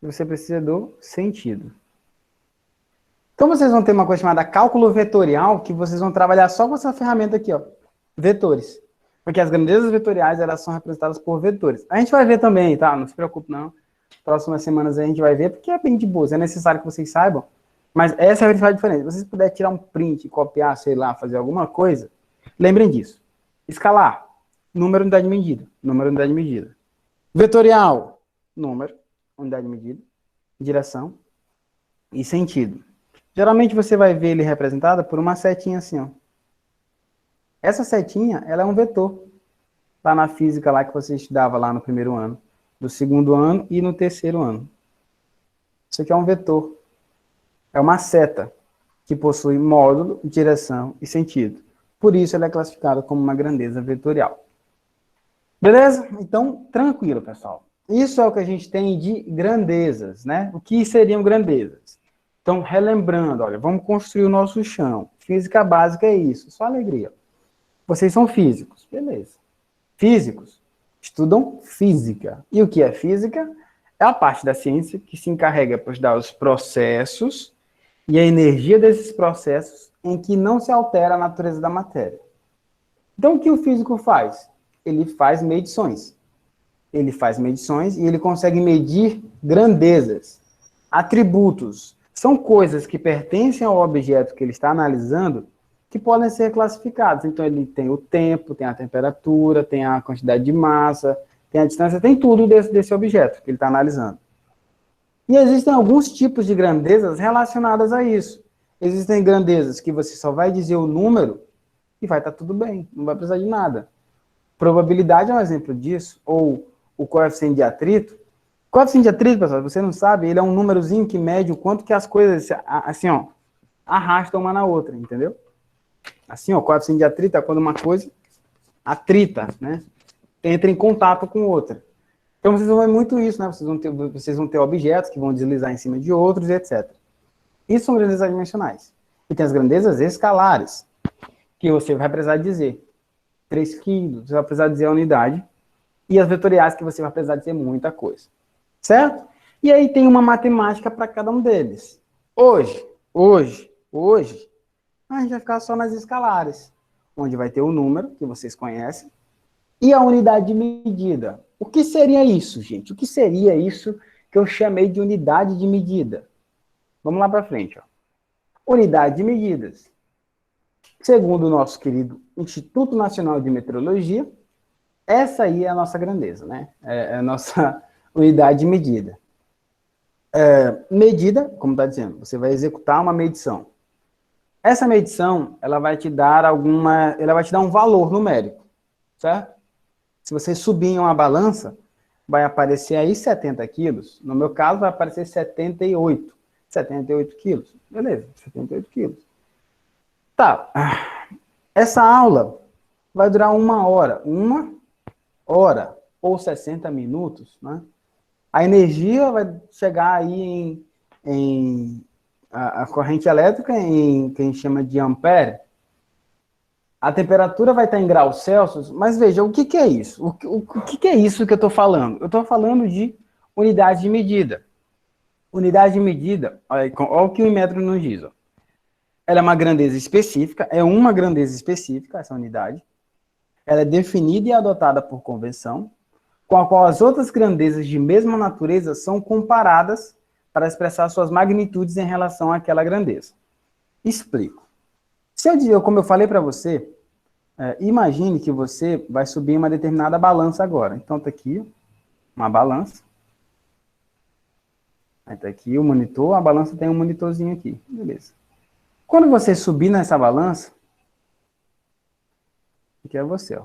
e você precisa do sentido. Então, vocês vão ter uma coisa chamada cálculo vetorial, que vocês vão trabalhar só com essa ferramenta aqui, ó, vetores. Porque as grandezas vetoriais, elas são representadas por vetores. A gente vai ver também, tá? Não se preocupe, não. Próximas semanas a gente vai ver, porque é bem de boa, é necessário que vocês saibam. Mas essa é a principal diferença. Se vocês puderem tirar um print, copiar, sei lá, fazer alguma coisa, lembrem disso. Escalar, número, unidade de medida. Número, unidade de medida. Vetorial, número, unidade de medida, direção e sentido. Geralmente você vai ver ele representado por uma setinha assim, ó. Essa setinha, ela é um vetor. Lá na física lá que você estudava lá no primeiro ano, do segundo ano e no terceiro ano. Isso aqui é um vetor. É uma seta que possui módulo, direção e sentido. Por isso ela é classificada como uma grandeza vetorial. Beleza? Então, tranquilo, pessoal. Isso é o que a gente tem de grandezas, né? O que seriam grandezas? Então, relembrando, olha, vamos construir o nosso chão. Física básica é isso, só alegria. Vocês são físicos, beleza. Físicos estudam física. E o que é física? É a parte da ciência que se encarrega por estudar os processos e a energia desses processos em que não se altera a natureza da matéria. Então, o que o físico faz? Ele faz medições. Ele faz medições e ele consegue medir grandezas, atributos. São coisas que pertencem ao objeto que ele está analisando que podem ser classificados. Então, ele tem o tempo, tem a temperatura, tem a quantidade de massa, tem a distância, tem tudo desse objeto que ele está analisando. E existem alguns tipos de grandezas relacionadas a isso. Existem grandezas que você só vai dizer o número e vai estar tudo bem, não vai precisar de nada. Probabilidade é um exemplo disso, ou o coeficiente de atrito. O coeficiente de atrito, pessoal, você não sabe, ele é um númerozinho que mede o quanto que as coisas, assim, ó, arrastam uma na outra, entendeu? Assim, ó, o coeficiente de atrito é quando uma coisa atrita, né? Entra em contato com outra. Então, vocês vão ver muito isso, né? Vocês vão ter objetos que vão deslizar em cima de outros, etc. Isso são grandezas adimensionais. E tem as grandezas escalares, que você vai precisar dizer 3 quilos, você vai precisar dizer a unidade, e as vetoriais, que você vai precisar dizer muita coisa. Certo? E aí tem uma matemática para cada um deles. Hoje, a gente vai ficar só nas escalares, onde vai ter o número, que vocês conhecem, e a unidade de medida. O que seria isso, gente? O que seria isso que eu chamei de unidade de medida? Vamos lá para frente. Ó. Unidade de medidas. Segundo o nosso querido Instituto Nacional de Meteorologia, essa aí é a nossa grandeza, né? É a nossa unidade de medida. Medida, como está dizendo, você vai executar uma medição. Essa medição, ela vai te dar um valor numérico, certo? Se você subir em uma balança, vai aparecer aí 70 quilos. No meu caso, vai aparecer 78 quilos. Beleza, 78 quilos. Tá. Essa aula vai durar 1 hora. 1 hora ou 60 minutos, né? A energia vai chegar aí a corrente elétrica em que a gente chama de ampere. A temperatura vai estar em graus Celsius, mas veja, o que é isso? O que é isso que eu estou falando? Eu estou falando de unidade de medida. Unidade de medida, olha o que o metro nos diz. Ó. Ela é uma grandeza específica, é uma grandeza específica, essa unidade. Ela é definida e adotada por convenção, com a qual as outras grandezas de mesma natureza são comparadas para expressar suas magnitudes em relação àquela grandeza. Explico. Se eu dizer, como eu falei para você, imagine que você vai subir uma determinada balança agora. Então, tá aqui uma balança. Aí tá aqui o monitor, a balança tem um monitorzinho aqui. Beleza. Quando você subir nessa balança, aqui é você, ó.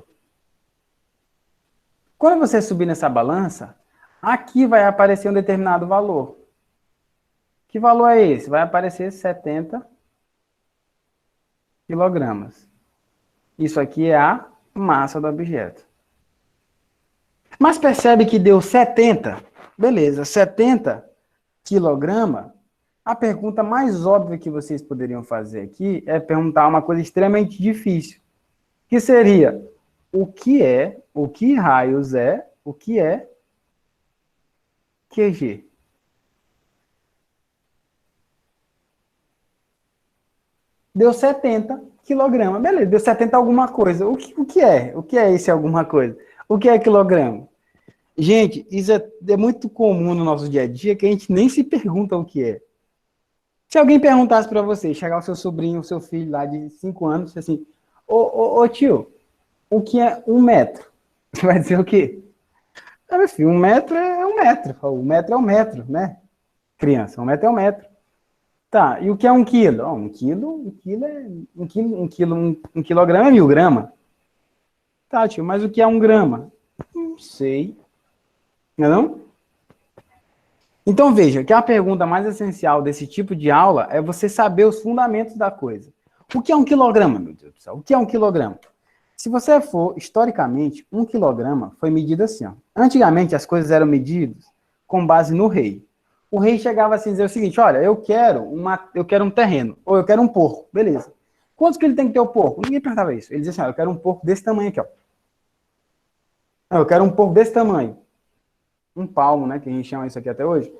Quando você subir nessa balança, aqui vai aparecer um determinado valor. Que valor é esse? Vai aparecer 70 quilogramas. Isso aqui é a massa do objeto. Mas percebe que deu 70? Beleza, 70 quilograma. A pergunta mais óbvia que vocês poderiam fazer aqui é perguntar uma coisa extremamente difícil, que seria o que raios é, o que é QG? Deu 70 quilogramas. Beleza, deu 70 alguma coisa. O que é? O que é esse alguma coisa? O que é quilograma? Gente, isso é muito comum no nosso dia a dia que a gente nem se pergunta o que é. Se alguém perguntasse para você, chegar o seu sobrinho, o seu filho lá de 5 anos, assim, ô tio, o que é 1 metro? Você vai dizer o quê? Meu filho, 1 metro é 1 metro. 1 metro é 1 metro, né? Criança, 1 metro é 1 metro. Tá, e o que é 1 quilo? Um quilo é 1 quilograma é 1000 gramas. Tá, tio, mas o que é 1 grama? Não sei. Não é não? Então veja, que a pergunta mais essencial desse tipo de aula é você saber os fundamentos da coisa. O que é 1 quilograma, meu Deus do céu? O que é 1 quilograma? Se você for, historicamente, 1 quilograma foi medido assim, ó. Antigamente as coisas eram medidas com base no rei. O rei chegava assim a dizer o seguinte, olha, eu quero um terreno, ou eu quero um porco, beleza. Quantos que ele tem que ter o porco? Ninguém perguntava isso. Ele dizia assim, ó, eu quero um porco desse tamanho aqui, ó. Eu quero um porco desse tamanho. Um palmo, né, que a gente chama isso aqui até hoje.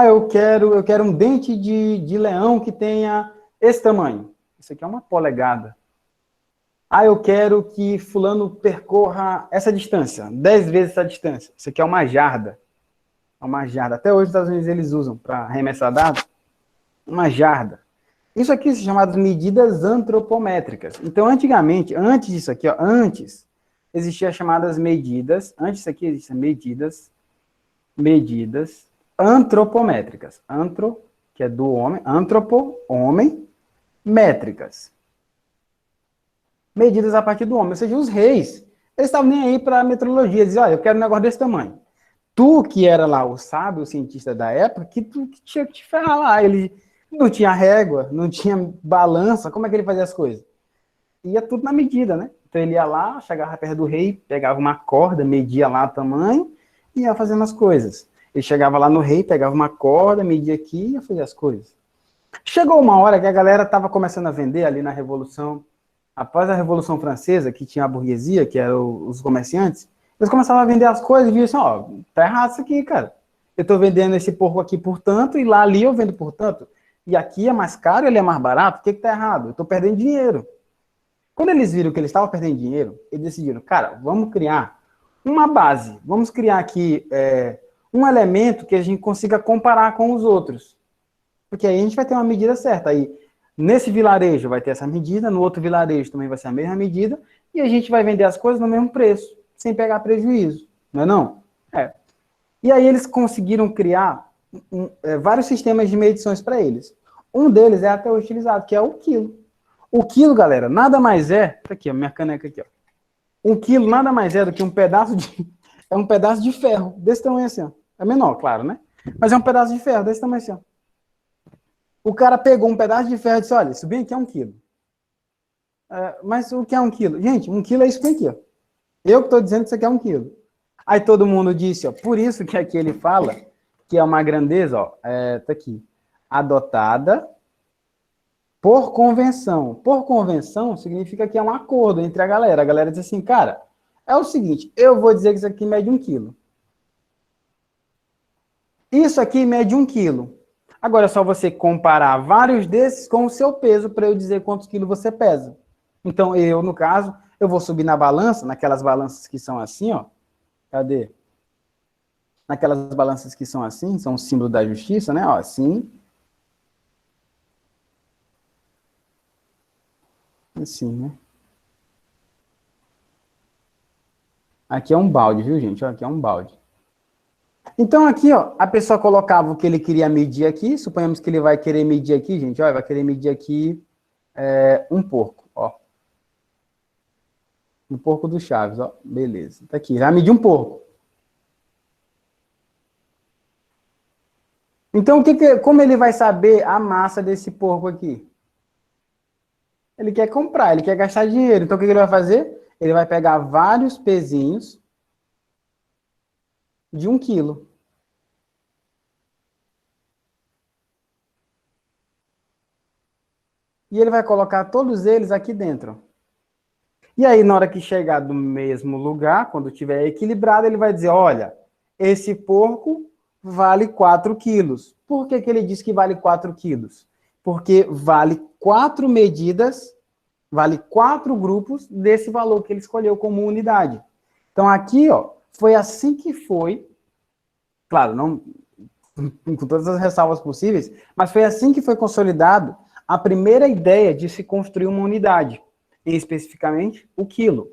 Eu quero um dente de leão que tenha esse tamanho. Isso aqui é uma polegada. Eu quero que fulano percorra essa distância, 10 vezes essa distância. Isso aqui é uma jarda. Uma jarda. Até hoje os Estados Unidos eles usam para arremessar dados. Uma jarda. Isso aqui são chamadas medidas antropométricas. Então, antigamente, antes disso aqui, ó, antes, existiam chamadas medidas, antes disso aqui existem medidas antropométricas. Antro, que é do homem, antropo, homem, métricas. Medidas a partir do homem. Ou seja, os reis, eles estavam nem aí para a metrologia. Diziam, olha, eu quero um negócio desse tamanho. Tu, que era lá o sábio, o cientista da época, que tinha que te ferrar lá. Ele não tinha régua, não tinha balança, como é que ele fazia as coisas? Ia tudo na medida, né? Então ele ia lá, chegava perto do rei, pegava uma corda, media lá o tamanho e ia fazendo as coisas. Ele chegava lá no rei, pegava uma corda, media aqui e ia fazer as coisas. Chegou uma hora que a galera estava começando a vender ali na Revolução, após a Revolução Francesa, que tinha a burguesia, que eram os comerciantes, eles começaram a vender as coisas e viram assim, ó, tá errado isso aqui, cara. Eu tô vendendo esse porco aqui por tanto e lá ali eu vendo por tanto. E aqui é mais caro, ele é mais barato, o que que tá errado? Eu tô perdendo dinheiro. Quando eles viram que eles estavam perdendo dinheiro, eles decidiram, cara, vamos criar uma base, vamos criar aqui um elemento que a gente consiga comparar com os outros. Porque aí a gente vai ter uma medida certa. Aí, nesse vilarejo vai ter essa medida, no outro vilarejo também vai ser a mesma medida, e a gente vai vender as coisas no mesmo preço, sem pegar prejuízo. Não é não? E aí eles conseguiram criar vários sistemas de medições para eles. Um deles é até hoje utilizado, que é o quilo. O quilo, galera, nada mais é... Tá aqui, a minha caneca aqui, ó. 1 quilo nada mais é do que um pedaço de ferro, desse tamanho assim, ó. É menor, claro, né? Mas é um pedaço de ferro, desse tamanho assim, ó. O cara pegou um pedaço de ferro e disse, olha, isso bem aqui é 1 quilo. Mas o que é 1 quilo? Gente, 1 quilo é isso bem aqui, ó. Eu que estou dizendo que isso aqui é 1 quilo. Aí todo mundo disse, ó, por isso que aqui ele fala que é uma grandeza, ó, tá aqui, adotada por convenção. Por convenção significa que é um acordo entre a galera. A galera diz assim, cara, é o seguinte, eu vou dizer que isso aqui mede 1 quilo. Isso aqui mede 1 quilo. Agora é só você comparar vários desses com o seu peso para eu dizer quantos quilos você pesa. Então eu, no caso, eu vou subir na balança, naquelas balanças que são assim, ó. Cadê? Naquelas balanças que são assim, são o símbolo da justiça, né? Ó, assim. Assim, né? Aqui é um balde, viu, gente? Ó, aqui é um balde. Então, aqui, ó, a pessoa colocava o que ele queria medir aqui. Suponhamos que ele vai querer medir aqui, gente. Ó, ele vai querer medir aqui um porco, ó. Um porco do Chaves, ó. Beleza. Tá aqui. Vai medir um porco. Então, como ele vai saber a massa desse porco aqui? Ele quer comprar, ele quer gastar dinheiro. Então, o que ele vai fazer? Ele vai pegar vários pezinhos de 1 quilo. E ele vai colocar todos eles aqui dentro. E aí, na hora que chegar do mesmo lugar, quando tiver equilibrado, ele vai dizer, olha, esse porco vale 4 quilos. Por que ele diz que vale 4 quilos? Porque vale 4 medidas, vale 4 grupos desse valor que ele escolheu como unidade. Então, aqui, ó, foi assim que foi, claro, não com todas as ressalvas possíveis, mas foi assim que foi consolidado a primeira ideia de se construir uma unidade, e especificamente o quilo.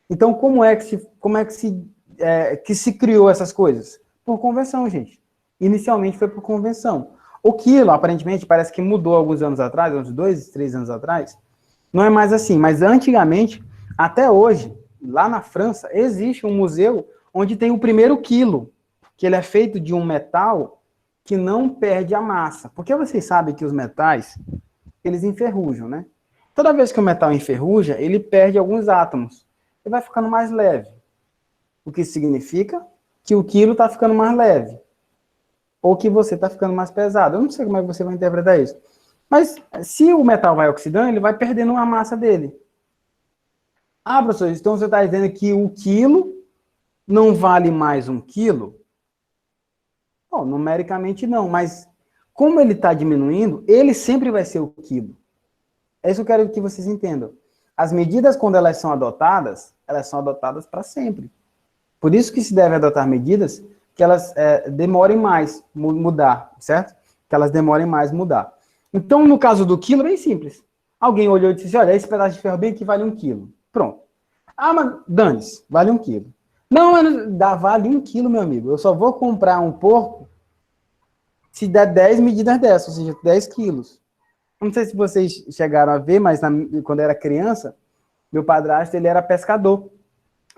Então, como é que se criou essas coisas? Por convenção, gente. Inicialmente foi por convenção. O quilo, aparentemente, parece que mudou alguns anos atrás, uns 2, 3 anos atrás. Não é mais assim, mas antigamente, até hoje, lá na França, existe um museu onde tem o primeiro quilo, que ele é feito de um metal que não perde a massa. Porque vocês sabem que os metais, eles enferrujam, né? Toda vez que o metal enferruja, ele perde alguns átomos. Ele vai ficando mais leve. O que significa que o quilo está ficando mais leve. Ou que você está ficando mais pesado. Eu não sei como é que você vai interpretar isso. Mas se o metal vai oxidando, ele vai perdendo a massa dele. Ah, professor, então você está dizendo que o quilo não vale mais 1 quilo? Bom, numericamente não, mas como ele está diminuindo, ele sempre vai ser o quilo. É isso que eu quero que vocês entendam. As medidas, quando elas são adotadas para sempre. Por isso que se deve adotar medidas que elas demorem mais mudar, certo? Que elas demorem mais mudar. Então, no caso do quilo, é bem simples. Alguém olhou e disse, olha, esse pedaço de ferro bem aqui vale 1 quilo. Pronto. Ah, mas dane-se, vale 1 quilo. Não, vale 1 quilo, meu amigo. Eu só vou comprar um porco se der 10 medidas dessas, ou seja, 10 quilos. Não sei se vocês chegaram a ver, mas quando eu era criança, meu padrasto, ele era pescador.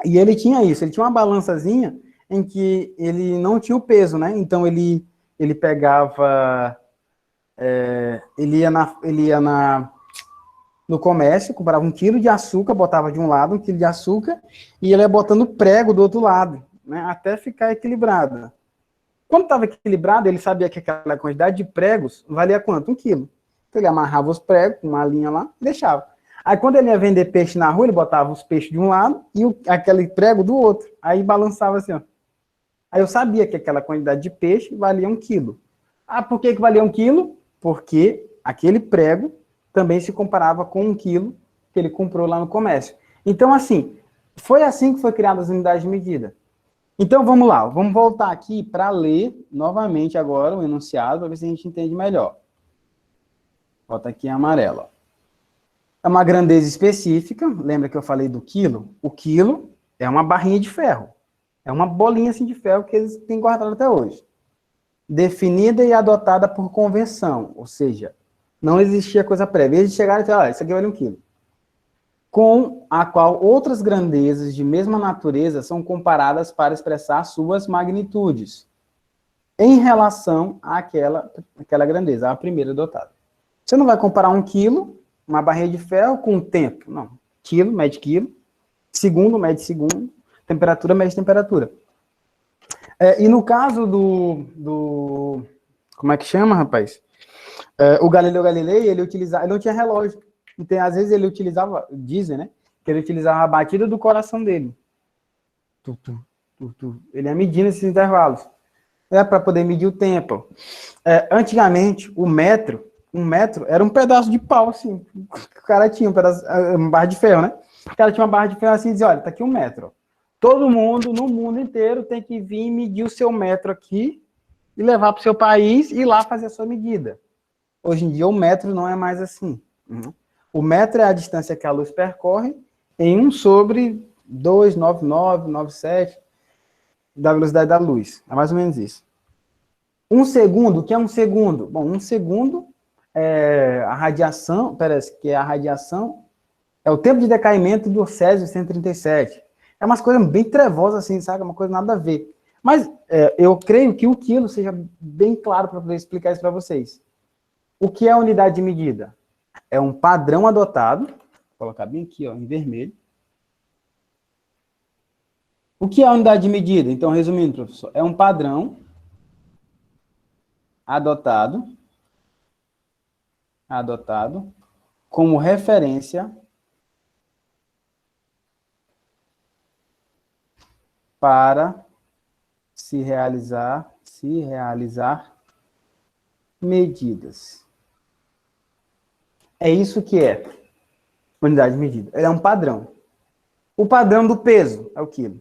E ele tinha isso, ele tinha uma balançazinha em que ele não tinha o peso, né? Então, ele pegava... ele ia no comércio, comprava 1 quilo de açúcar, botava de um lado 1 quilo de açúcar, e ele ia botando prego do outro lado, né? Até ficar equilibrado. Quando estava equilibrado, ele sabia que aquela quantidade de pregos valia quanto? 1 quilo. Então, ele amarrava os pregos com uma linha lá e deixava. Aí, quando ele ia vender peixe na rua, ele botava os peixes de um lado e aquele prego do outro. Aí, balançava assim, ó. Aí, eu sabia que aquela quantidade de peixe valia 1 quilo. Ah, por que valia 1 quilo? Porque aquele prego também se comparava com 1 quilo que ele comprou lá no comércio. Então, assim, foi assim que foi criada as unidades de medida. Então, vamos lá. Vamos voltar aqui para ler novamente agora o enunciado, para ver se a gente entende melhor. Bota aqui em amarelo. É uma grandeza específica. Lembra que eu falei do quilo? O quilo é uma barrinha de ferro. É uma bolinha assim de ferro que eles têm guardado até hoje. Definida e adotada por convenção. Ou seja, não existia coisa prévia. Eles chegaram e falaram, isso aqui vale 1 quilo. Com a qual outras grandezas de mesma natureza são comparadas para expressar suas magnitudes em relação àquela grandeza, a primeira adotada. Você não vai comparar 1 quilo, uma barrinha de ferro, com o tempo. Não. Quilo, mede quilo. Segundo, mede segundo. Temperatura, mede temperatura. E no caso do como é que chama, rapaz? O Galileu Galilei, ele não tinha relógio. Então, às vezes, ele utilizava, dizem, né? Que ele utilizava a batida do coração dele. Ele ia medindo esses intervalos. Para poder medir o tempo. Antigamente, um metro era um pedaço de pau, assim. O cara tinha uma barra de ferro, né? O cara tinha uma barra de ferro assim e dizia, olha, tá aqui 1 metro. Todo mundo, no mundo inteiro, tem que vir medir o seu metro aqui e levar para o seu país e ir lá fazer a sua medida. Hoje em dia, o metro não é mais assim. O metro é a distância que a luz percorre em 1 sobre 2,9997 da velocidade da luz. É mais ou menos isso. 1 segundo, o que é 1 segundo? Bom, 1 segundo é a radiação, parece que é a radiação, é o tempo de decaimento do Césio-137. É umas coisas bem trevosas assim, sabe? É uma coisa nada a ver. Mas eu creio que o quilo seja bem claro para poder explicar isso para vocês. O que é a unidade de medida? É um padrão adotado, vou colocar bem aqui, ó, em vermelho. O que é a unidade de medida? Então, resumindo, professor, é um padrão adotado como referência para se realizar medidas. É isso que é unidade de medida. Ele é um padrão. O padrão do peso é o quilo.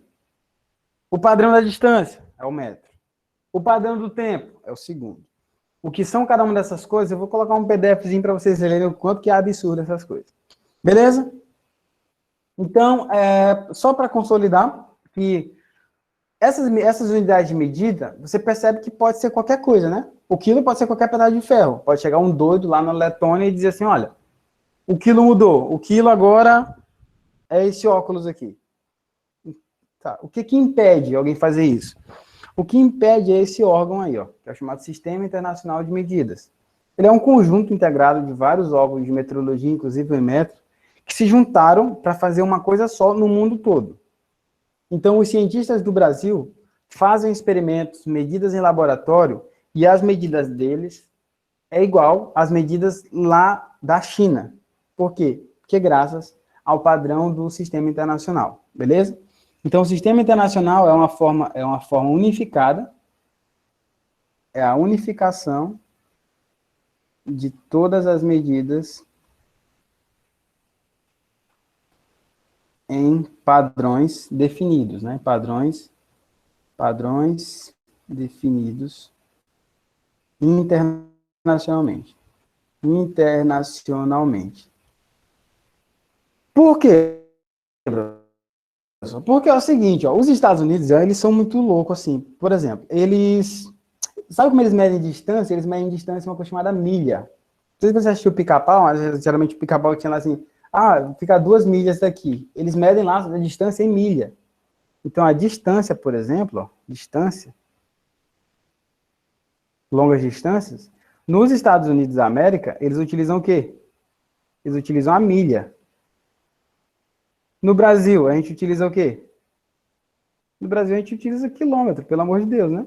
O padrão da distância é o metro. O padrão do tempo é o segundo. O que são cada uma dessas coisas, eu vou colocar um PDFzinho para vocês lerem o quanto que é absurdo essas coisas. Beleza? Então, só para consolidar, que essas unidades de medida, você percebe que pode ser qualquer coisa, né? O quilo pode ser qualquer pedaço de ferro. Pode chegar um doido lá na Letônia e dizer assim, olha, o quilo mudou. O quilo agora é esse óculos aqui. Tá. O que impede alguém fazer isso? O que impede é esse órgão aí, ó, que é o chamado Sistema Internacional de Medidas. Ele é um conjunto integrado de vários órgãos de metrologia, inclusive o Inmetro, que se juntaram para fazer uma coisa só no mundo todo. Então, os cientistas do Brasil fazem experimentos, medidas em laboratório, e as medidas deles é igual às medidas lá da China. Por quê? Porque graças ao padrão do Sistema Internacional, beleza? Então, o Sistema Internacional é uma forma unificada, é a unificação de todas as medidas em padrões definidos, né? Padrões definidos internacionalmente. Por quê? Porque é o seguinte, ó, os Estados Unidos, eles são muito loucos, assim. Por exemplo, sabe como eles medem distância? Eles medem distância uma coisa chamada milha. Não sei se você assistiu o Pica-Pau, mas geralmente o Pica-Pau tinha lá assim, fica 2 milhas daqui. Eles medem lá a distância em milha. Então, a distância, por exemplo, ó, longas distâncias, nos Estados Unidos da América, eles utilizam o quê? Eles utilizam a milha. No Brasil, a gente utiliza o quê? No Brasil, a gente utiliza quilômetro, pelo amor de Deus, né?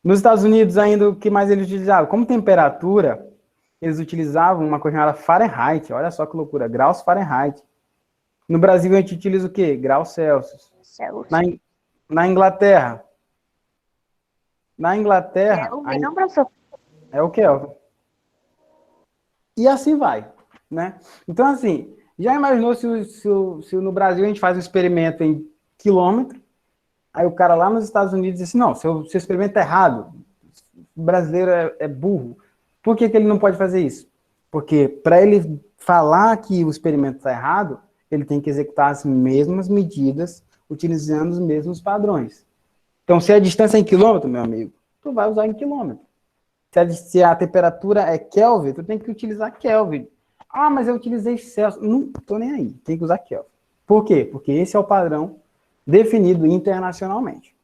Nos Estados Unidos, ainda, o que mais eles utilizavam? Como temperatura, eles utilizavam uma coisa chamada Fahrenheit. Olha só que loucura, graus Fahrenheit. No Brasil, a gente utiliza o quê? Graus Celsius. Na Inglaterra. Não, professor. É o Kelvin. E assim vai, né? Então, assim, já imaginou se no Brasil a gente faz um experimento em quilômetro, aí o cara lá nos Estados Unidos diz assim, não, seu experimento é errado, o brasileiro é burro. Por que ele não pode fazer isso? Porque para ele falar que o experimento está errado, ele tem que executar as mesmas medidas, utilizando os mesmos padrões. Então, se a distância é em quilômetro, meu amigo, tu vai usar em quilômetro. Se a temperatura é Kelvin, tu tem que utilizar Kelvin. Ah, mas eu utilizei Celsius. Não tô nem aí, tem que usar Kelvin. Por quê? Porque esse é o padrão definido internacionalmente.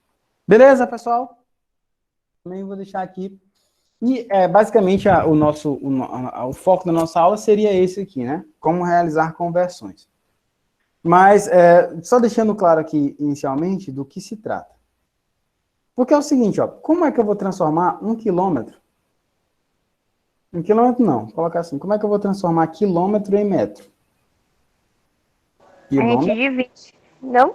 Beleza, pessoal? Também vou deixar aqui. E, basicamente, o foco da nossa aula seria esse aqui, né? Como realizar conversões. Mas, só deixando claro aqui, inicialmente, do que se trata. Porque é o seguinte, ó, como é que eu vou transformar 1 quilômetro? 1 quilômetro não, vou colocar assim, como é que eu vou transformar quilômetro em metro? A gente divide, não?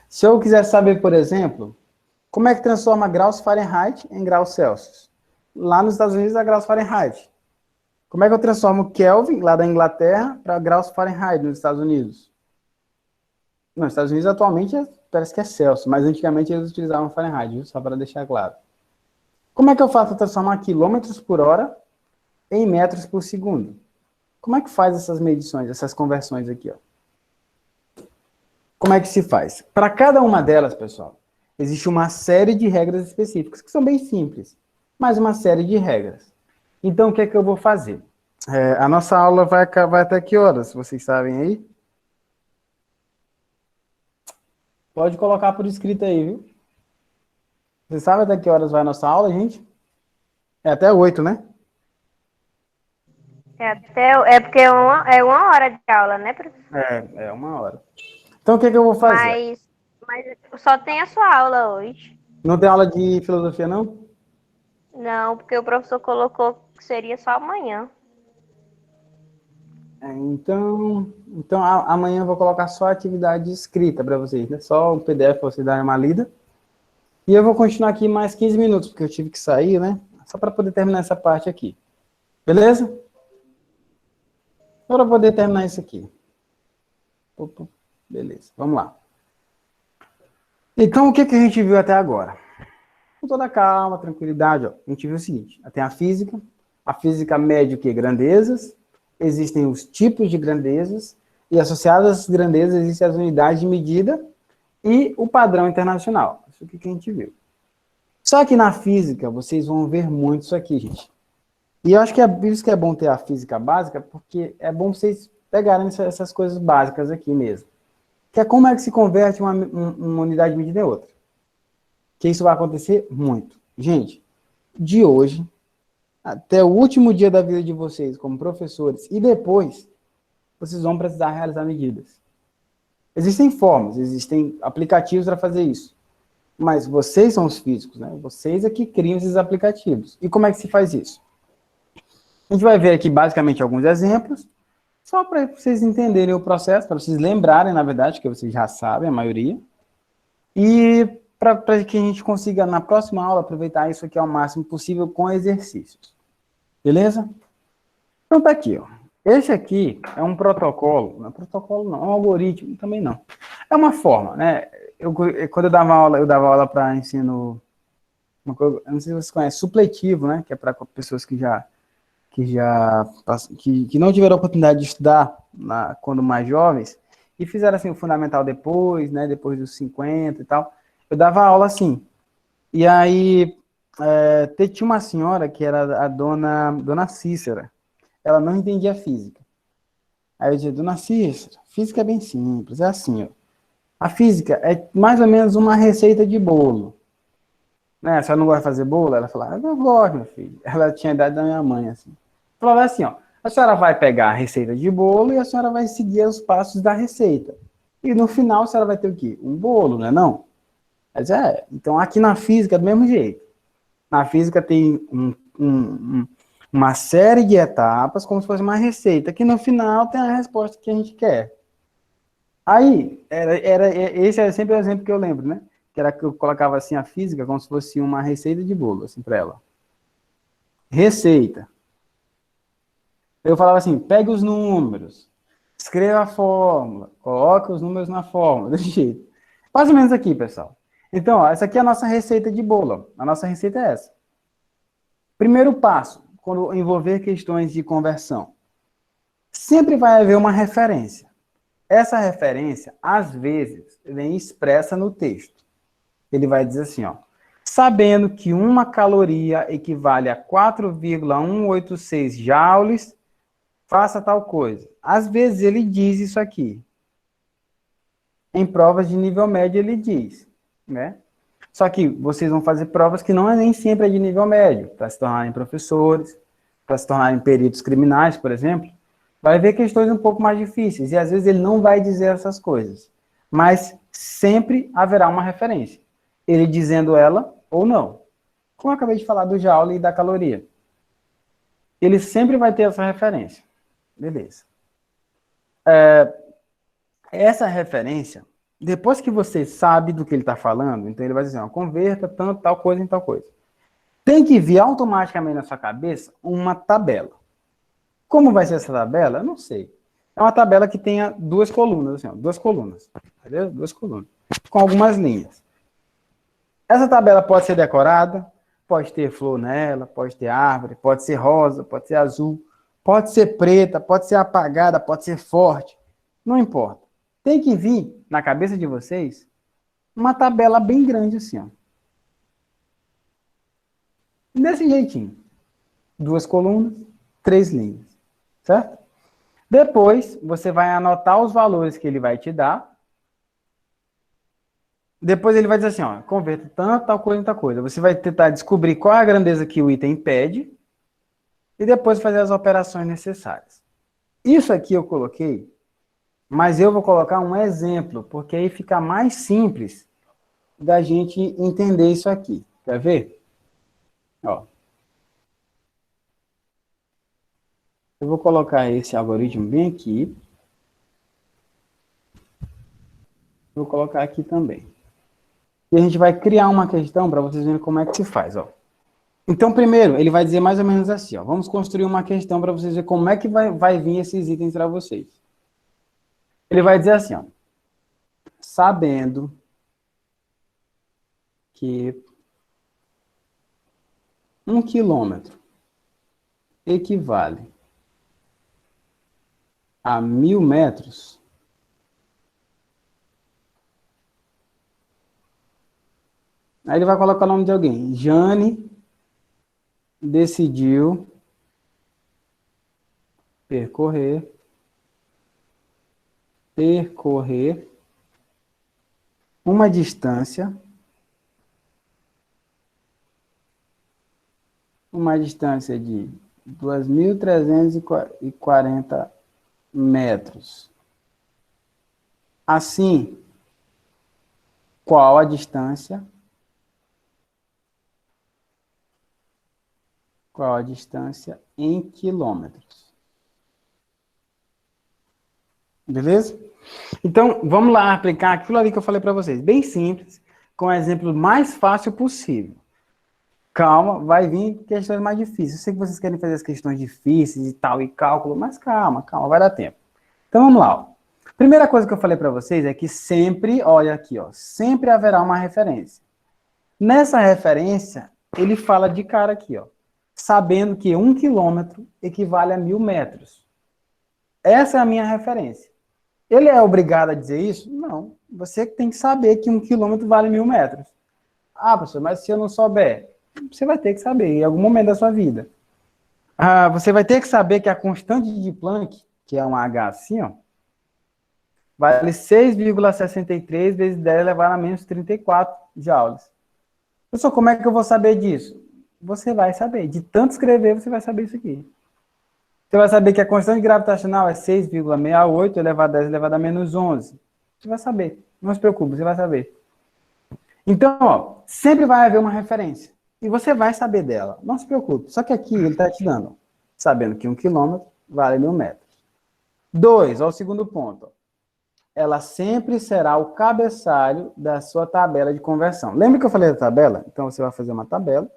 Se eu quiser saber, por exemplo, como é que transforma graus Fahrenheit em graus Celsius? Lá nos Estados Unidos é graus Fahrenheit. Como é que eu transformo Kelvin, lá da Inglaterra, para graus Fahrenheit nos Estados Unidos? Nos Estados Unidos atualmente parece que é Celsius, mas antigamente eles utilizavam Fahrenheit, viu? Só para deixar claro. Como é que eu faço transformar quilômetros por hora em metros por segundo. Como é que faz essas medições, essas conversões aqui, ó? Como é que se faz? Para cada uma delas, pessoal, existe uma série de regras específicas, que são bem simples, mas uma série de regras. Então, o que é que eu vou fazer? A nossa aula vai até que horas? Vocês sabem aí? Pode colocar por escrito aí, viu? Vocês sabem até que horas vai a nossa aula, gente? É até 8, né? É porque é uma hora de aula, né, professor? É 1 hora. Então, o que é que eu vou fazer? Mas só tem a sua aula hoje. Não tem aula de filosofia, não? Não, porque o professor colocou que seria só amanhã. Então amanhã eu vou colocar só a atividade escrita para vocês, né? Só um PDF para vocês darem uma lida. E eu vou continuar aqui mais 15 minutos, porque eu tive que sair, né? Só para poder terminar essa parte aqui. Beleza? Só para poder terminar isso aqui. Opa, beleza, vamos lá. Então, o que a gente viu até agora? Com toda calma, tranquilidade, ó, a gente viu o seguinte: tem a física mede o quê? Grandezas, existem os tipos de grandezas, e associadas às grandezas existem as unidades de medida e o padrão internacional. Isso aqui que a gente viu. Só que na física, vocês vão ver muito isso aqui, gente. E eu acho que é por isso que é bom ter a física básica, porque é bom vocês pegarem essas coisas básicas aqui mesmo. Que é como é que se converte uma unidade de medida em outra. Que isso vai acontecer muito. Gente, de hoje até o último dia da vida de vocês como professores e depois, vocês vão precisar realizar medidas. Existem formas, existem aplicativos para fazer isso. Mas vocês são os físicos, né? Vocês é que criam esses aplicativos. E como é que se faz isso? A gente vai ver aqui basicamente alguns exemplos, só para vocês entenderem o processo, para vocês lembrarem, na verdade, que vocês já sabem, a maioria. E para que a gente consiga, na próxima aula, aproveitar isso aqui ao máximo possível com exercícios. Beleza? Então tá aqui, ó. Esse aqui é um protocolo, não é protocolo não, é um algoritmo também não. É uma forma, né? Quando eu dava aula para ensino, eu não sei se vocês conhecem, supletivo, né? Que é para pessoas que não tiveram a oportunidade de estudar quando mais jovens, e fizeram assim o fundamental depois, né? Depois dos 50 e tal. Eu dava aula assim. E aí, tinha uma senhora que era a dona Cícera. Ela não entendia física. Aí eu dizia, dona Cícera, física é bem simples, é assim, ó. A física é mais ou menos uma receita de bolo. Né? A senhora não gosta de fazer bolo? Ela falava, eu gosto, meu filho. Ela tinha a idade da minha mãe, assim. Falava assim, ó, a senhora vai pegar a receita de bolo e a senhora vai seguir os passos da receita. E no final a senhora vai ter o quê? Um bolo, né não? Mas então aqui na física é do mesmo jeito. Na física tem uma série de etapas, como se fosse uma receita, que no final tem a resposta que a gente quer. Aí, esse era sempre o exemplo que eu lembro, né? Que era que eu colocava assim a física como se fosse uma receita de bolo, assim, para ela. Receita. Eu falava assim, pegue os números, escreva a fórmula, coloque os números na fórmula, desse jeito. Mais ou menos aqui, pessoal. Então, ó, essa aqui é a nossa receita de bolo. A nossa receita é essa. Primeiro passo, quando envolver questões de conversão. Sempre vai haver uma referência. Essa referência, às vezes, vem expressa no texto. Ele vai dizer assim, ó, sabendo que uma caloria equivale a 4,186 joules, faça tal coisa. Às vezes ele diz isso aqui. Em provas de nível médio ele diz, né? Só que vocês vão fazer provas que não é nem sempre de nível médio, para se tornarem professores, para se tornarem peritos criminais, por exemplo. Vai ver questões um pouco mais difíceis, e às vezes ele não vai dizer essas coisas. Mas sempre haverá uma referência. Ele dizendo ela ou não. Como eu acabei de falar do joule e da caloria. Ele sempre vai ter essa referência. Beleza. Essa referência, depois que você sabe do que ele está falando, então ele vai dizer, ó, converta tanto, tal coisa em tal coisa. Tem que vir automaticamente na sua cabeça uma tabela. Como vai ser essa tabela? Eu não sei. É uma tabela que tenha duas colunas, assim, ó, duas colunas. Entendeu? Duas colunas. Com algumas linhas. Essa tabela pode ser decorada, Pode ter flor nela, pode ter árvore, pode ser rosa, pode ser azul, pode ser preta, pode ser apagada, pode ser forte. Não importa. Tem que vir na cabeça de vocês uma tabela bem grande assim, ó. Desse jeitinho. 2 colunas, 3 linhas. Certo? Depois, você vai anotar os valores que ele vai te dar. Depois ele vai dizer assim, ó, converta tanto, tal coisa em tal coisa. Você vai tentar descobrir qual é a grandeza que o item pede e depois fazer as operações necessárias. Isso aqui eu coloquei, mas eu vou colocar um exemplo, porque aí fica mais simples da gente entender isso aqui. Quer ver? Ó. Eu vou colocar esse algoritmo bem aqui. Vou colocar aqui também. E a gente vai criar uma questão para vocês verem como é que se faz, ó. Então, primeiro, ele vai dizer mais ou menos assim, ó. Vamos construir uma questão para vocês verem como é que vai vir esses itens para vocês. Ele vai dizer assim, ó. Sabendo que 1 quilômetro equivale a 1000 metros, aí ele vai colocar o nome de alguém. Jane decidiu percorrer uma distância de 2.340 metros. Assim, qual a distância? Qual a distância em quilômetros? Beleza? Então, vamos lá aplicar aquilo ali que eu falei para vocês. Bem simples, com o exemplo mais fácil possível. Calma, vai vir questões mais difíceis. Eu sei que vocês querem fazer as questões difíceis e tal, e cálculo, mas calma, vai dar tempo. Então, vamos lá. Ó. Primeira coisa que eu falei para vocês é que sempre, olha aqui, ó, sempre haverá uma referência. Nessa referência, ele fala de cara aqui, ó, sabendo que 1 quilômetro equivale a 1000 metros. Essa é a minha referência. Ele é obrigado a dizer isso? Não. Você tem que saber que 1 quilômetro vale 1000 metros. Ah, professor, mas se eu não souber, você vai ter que saber em algum momento da sua vida. Você vai ter que saber que a constante de Planck, que é um H assim, ó, vale 6,63 vezes 10 elevado a menos 34 joules. Professor, como é que eu vou saber disso? Você vai saber. De tanto escrever, você vai saber isso aqui. Você vai saber que a constante gravitacional é 6,68 elevado a 10 elevado a menos 11. Você vai saber. Não se preocupe, você vai saber. Então, ó, sempre vai haver uma referência. E você vai saber dela. Não se preocupe. Só que aqui ele está te dando, sabendo que 1 quilômetro vale 1000 metros. 2, ó, o segundo ponto. Ó. Ela sempre será o cabeçalho da sua tabela de conversão. Lembra que eu falei da tabela? Então, você vai fazer uma tabela.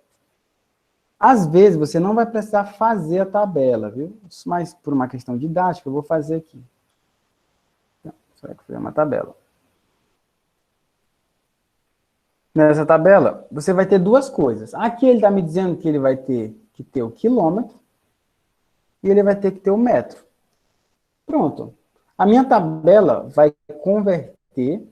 Às vezes, você não vai precisar fazer a tabela, viu? Mas, por uma questão didática, eu vou fazer aqui. Então, você vai fazer uma tabela. Nessa tabela, você vai ter duas coisas. Aqui ele está me dizendo que ele vai ter que ter o quilômetro e ele vai ter que ter o metro. Pronto. A minha tabela vai converter.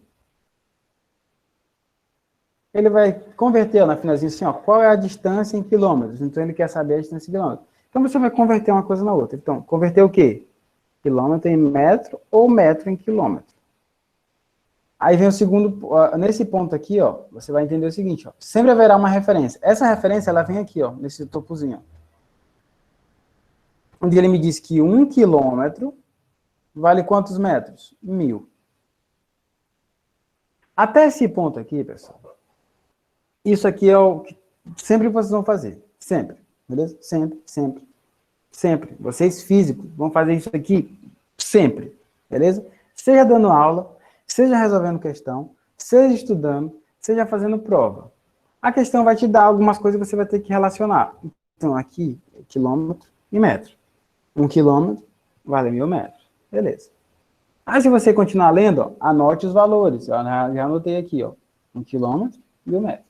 Ele vai converter na finalzinha assim, ó, qual é a distância em quilômetros. Então, ele quer saber a distância em quilômetros. Então, você vai converter uma coisa na outra. Então, converter o quê? Quilômetro em metro ou metro em quilômetro. Aí vem o segundo, nesse ponto aqui, ó, você vai entender o seguinte, ó, sempre haverá uma referência. Essa referência, ela vem aqui, ó, nesse topozinho, ó, onde ele me diz que 1 quilômetro vale quantos metros? 1000. Até esse ponto aqui, pessoal, isso aqui é o que sempre vocês vão fazer, sempre, beleza? Sempre. Vocês físicos vão fazer isso aqui sempre, beleza? Seja dando aula, seja resolvendo questão, seja estudando, seja fazendo prova. A questão vai te dar algumas coisas que você vai ter que relacionar. Então, aqui, quilômetro e metro. 1 quilômetro vale 1000 metros. Beleza. Aí, se você continuar lendo, ó, anote os valores. Eu já anotei aqui, ó. 1 quilômetro, 1000 metros.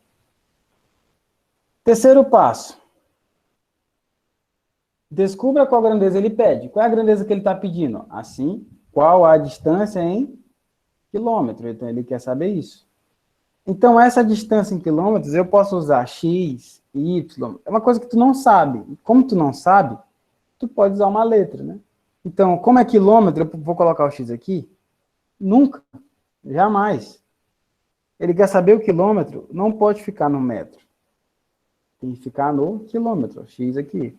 Terceiro passo. Descubra qual grandeza ele pede. Qual é a grandeza que ele está pedindo? Assim, qual a distância em quilômetro? Então, ele quer saber isso. Então, essa distância em quilômetros, eu posso usar x, y. É uma coisa que tu não sabe. Como tu não sabe, tu pode usar uma letra, né? Então, como é quilômetro, eu vou colocar o x aqui. Nunca. Jamais. Ele quer saber o quilômetro, não pode ficar no metro. Tem que ficar no quilômetro. X aqui.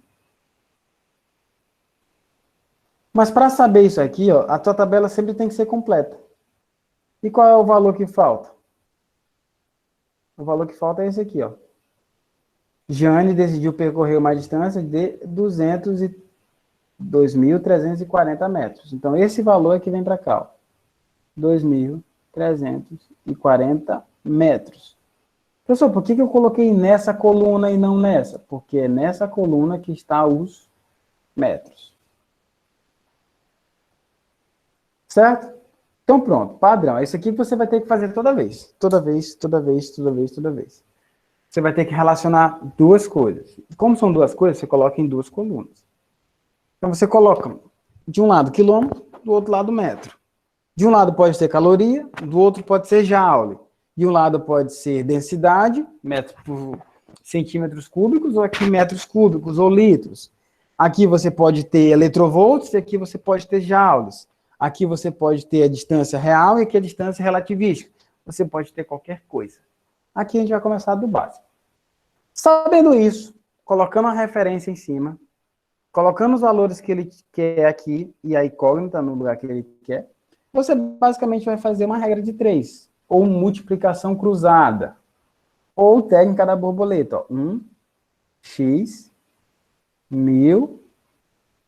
Mas para saber isso aqui, ó, a tua tabela sempre tem que ser completa. E qual é o valor que falta? O valor que falta é esse aqui, ó. Jane decidiu percorrer uma distância de 2.340 metros. Então, esse valor é que vem para cá, ó. 2.340 metros. Professor, por que eu coloquei nessa coluna e não nessa? Porque é nessa coluna que está os metros. Certo? Então, pronto, padrão. Isso aqui você vai ter que fazer toda vez. Toda vez, toda vez, toda vez, toda vez. Você vai ter que relacionar duas coisas. Como são duas coisas, você coloca em duas colunas. Então, você coloca de um lado quilômetro, do outro lado metro. De um lado pode ser caloria, do outro pode ser joule. De um lado pode ser densidade, metro por centímetros cúbicos, ou aqui metros cúbicos, ou litros. Aqui você pode ter eletrovolts, e aqui você pode ter joules. Aqui você pode ter a distância real e aqui a distância relativística. Você pode ter qualquer coisa. Aqui a gente vai começar do básico. Sabendo isso, colocando a referência em cima, colocando os valores que ele quer aqui e a incógnita no lugar que ele quer, você basicamente vai fazer uma regra de 3, ou multiplicação cruzada, ou técnica da borboleta. Ó. 1x 1000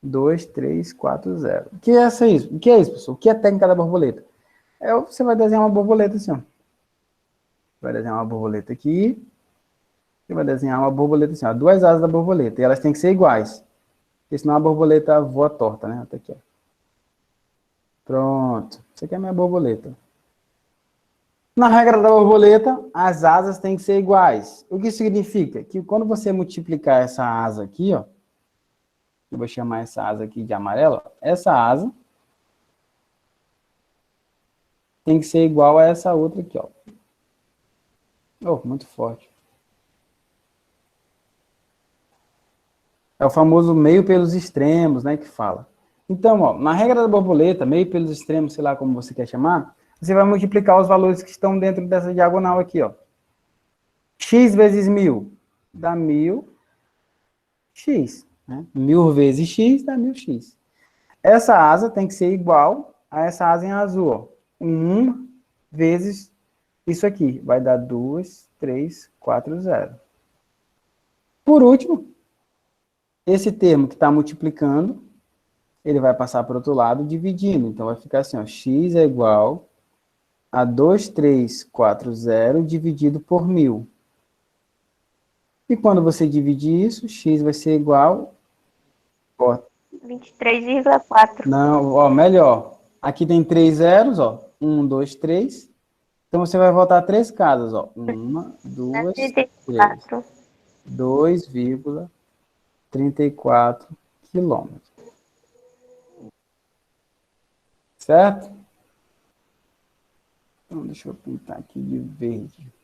2, 3, 4, 0. O que é isso? O que é isso, pessoal? O que é a técnica da borboleta? Você vai desenhar uma borboleta assim, ó. Vai desenhar uma borboleta aqui. Você vai desenhar uma borboleta assim, ó. Duas asas da borboleta. E elas têm que ser iguais. Porque senão a borboleta voa torta, né? Até aqui, ó. Pronto. Isso aqui é a minha borboleta. Na regra da borboleta, as asas têm que ser iguais. O que significa? Que quando você multiplicar essa asa aqui, ó. Eu vou chamar essa asa aqui de amarelo. Essa asa tem que ser igual a essa outra aqui, ó. Oh, muito forte. É o famoso meio pelos extremos, né, que fala. Então, ó, na regra da borboleta, meio pelos extremos, sei lá como você quer chamar, você vai multiplicar os valores que estão dentro dessa diagonal aqui, ó. X vezes 1000 dá 1000x. Né? 1000 vezes x dá 1000x. Essa asa tem que ser igual a essa asa em azul. Ó. 1 vezes isso aqui. Vai dar 2, 3, 4, 0. Por último, esse termo que está multiplicando, ele vai passar para o outro lado dividindo. Então, vai ficar assim, ó, x é igual a 2,340 dividido por 1000. E quando você dividir isso, x vai ser igual... 23,4. Não, ó, melhor. Aqui tem 3 zeros, ó. 1, 2, 3. Então, você vai voltar 3 casas, ó. 1, 2, 3. 2,34 quilômetros. Certo? Então, deixa eu pintar aqui de verde.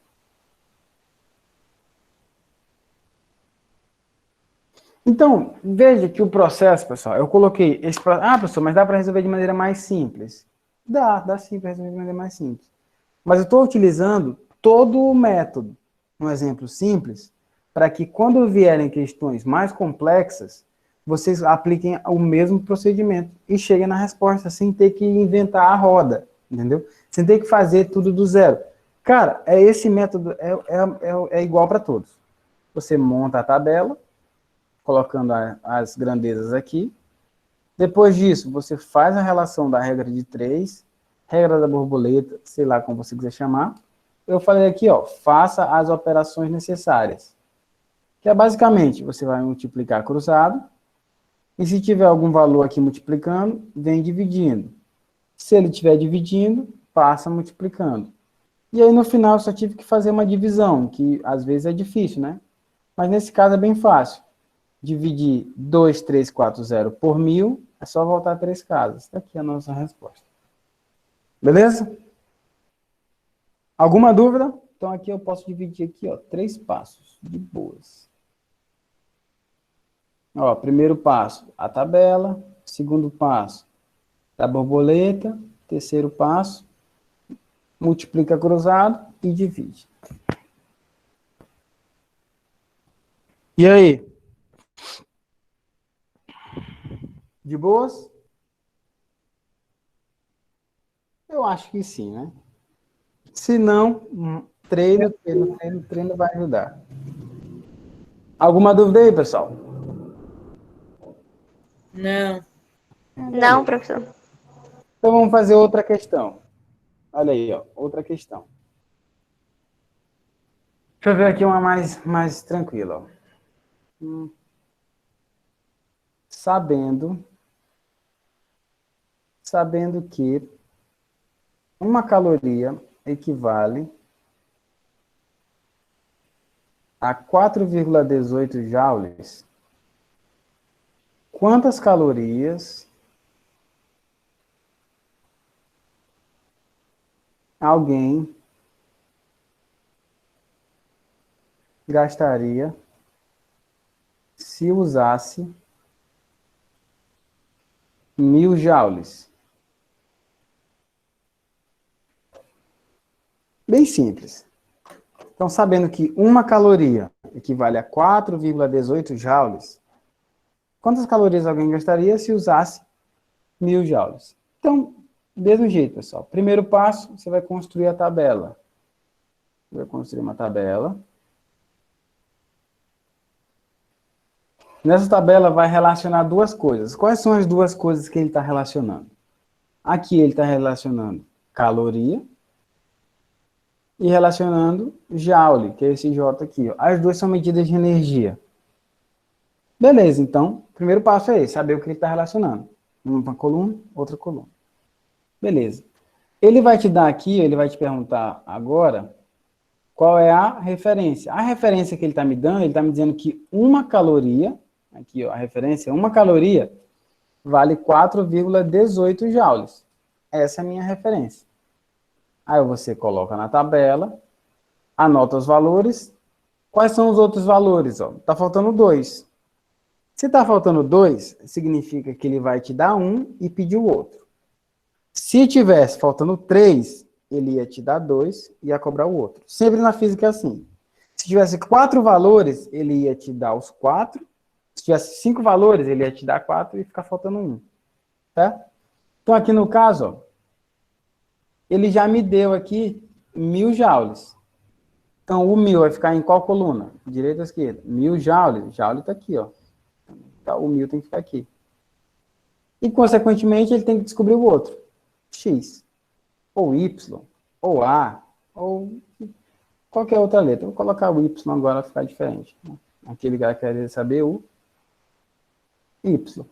Então, veja que o processo, pessoal, eu coloquei esse processo. Ah, professor, mas dá para resolver de maneira mais simples? Dá sim para resolver de maneira mais simples. Mas eu estou utilizando todo o método, um exemplo simples, para que quando vierem questões mais complexas, vocês apliquem o mesmo procedimento e cheguem na resposta sem ter que inventar a roda, entendeu? Sem ter que fazer tudo do zero. Cara, esse método é igual para todos. Você monta a tabela, colocando as grandezas aqui. Depois disso, você faz a relação da regra de 3, regra da borboleta, sei lá como você quiser chamar. Eu falei aqui, ó, faça as operações necessárias. Que é basicamente, você vai multiplicar cruzado, e se tiver algum valor aqui multiplicando, vem dividindo. Se ele estiver dividindo, passa multiplicando. E aí, no final, eu só tive que fazer uma divisão, que às vezes é difícil, né? Mas nesse caso é bem fácil. Dividir 2.340 por 1.000, é só voltar 3 casas. Está aqui a nossa resposta. Beleza? Alguma dúvida? Então aqui eu posso dividir aqui, ó, 3 passos, de boas. Ó, primeiro passo, a tabela. Segundo passo, a borboleta. Terceiro passo, multiplica cruzado e divide. E aí? De boas? Eu acho que sim, né? Se não, treino vai ajudar. Alguma dúvida aí, pessoal? Não. Não, professor. Então vamos fazer outra questão. Olha aí, ó, outra questão. Deixa eu ver aqui uma mais tranquila, ó. Sabendo que uma caloria equivale a 4,18 joules, quantas calorias alguém gastaria se usasse 1.000 joules? Bem simples. Então, sabendo que uma caloria equivale a 4,18 joules, quantas calorias alguém gastaria se usasse 1.000 joules? Então, do mesmo jeito, pessoal. Primeiro passo, você vai construir a tabela. Você vai construir uma tabela. Nessa tabela vai relacionar duas coisas. Quais são as duas coisas que ele está relacionando? Aqui ele está relacionando caloria e relacionando joule, que é esse J aqui, ó. As duas são medidas de energia. Beleza, então, o primeiro passo é esse, saber o que ele está relacionando. Uma coluna, outra coluna. Beleza. Ele vai te dar aqui, ele vai te perguntar agora qual é a referência. A referência que ele está me dando, ele está me dizendo que uma caloria, aqui ó, a referência, uma caloria vale 4,18 joules. Essa é a minha referência. Aí você coloca na tabela, anota os valores. Quais são os outros valores? Está faltando 2. Se está faltando 2, significa que ele vai te dar um e pedir o outro. Se tivesse faltando 3, ele ia te dar 2 e ia cobrar o outro. Sempre na física é assim. Se tivesse 4 valores, ele ia te dar os 4. Se tivesse 5 valores, ele ia te dar 4 e ficar faltando 1. Tá? Então, aqui no caso, ó, ele já me deu aqui 1.000 joules. Então, o 1.000 vai ficar em qual coluna? Direita ou esquerda? 1.000 joules. Joule está aqui, ó. Então, o 1.000 tem que ficar aqui. E, consequentemente, ele tem que descobrir o outro. X, ou Y, ou A, ou qualquer outra letra. Vou colocar o Y agora para ficar diferente. Aqui ele vai querer saber o Y.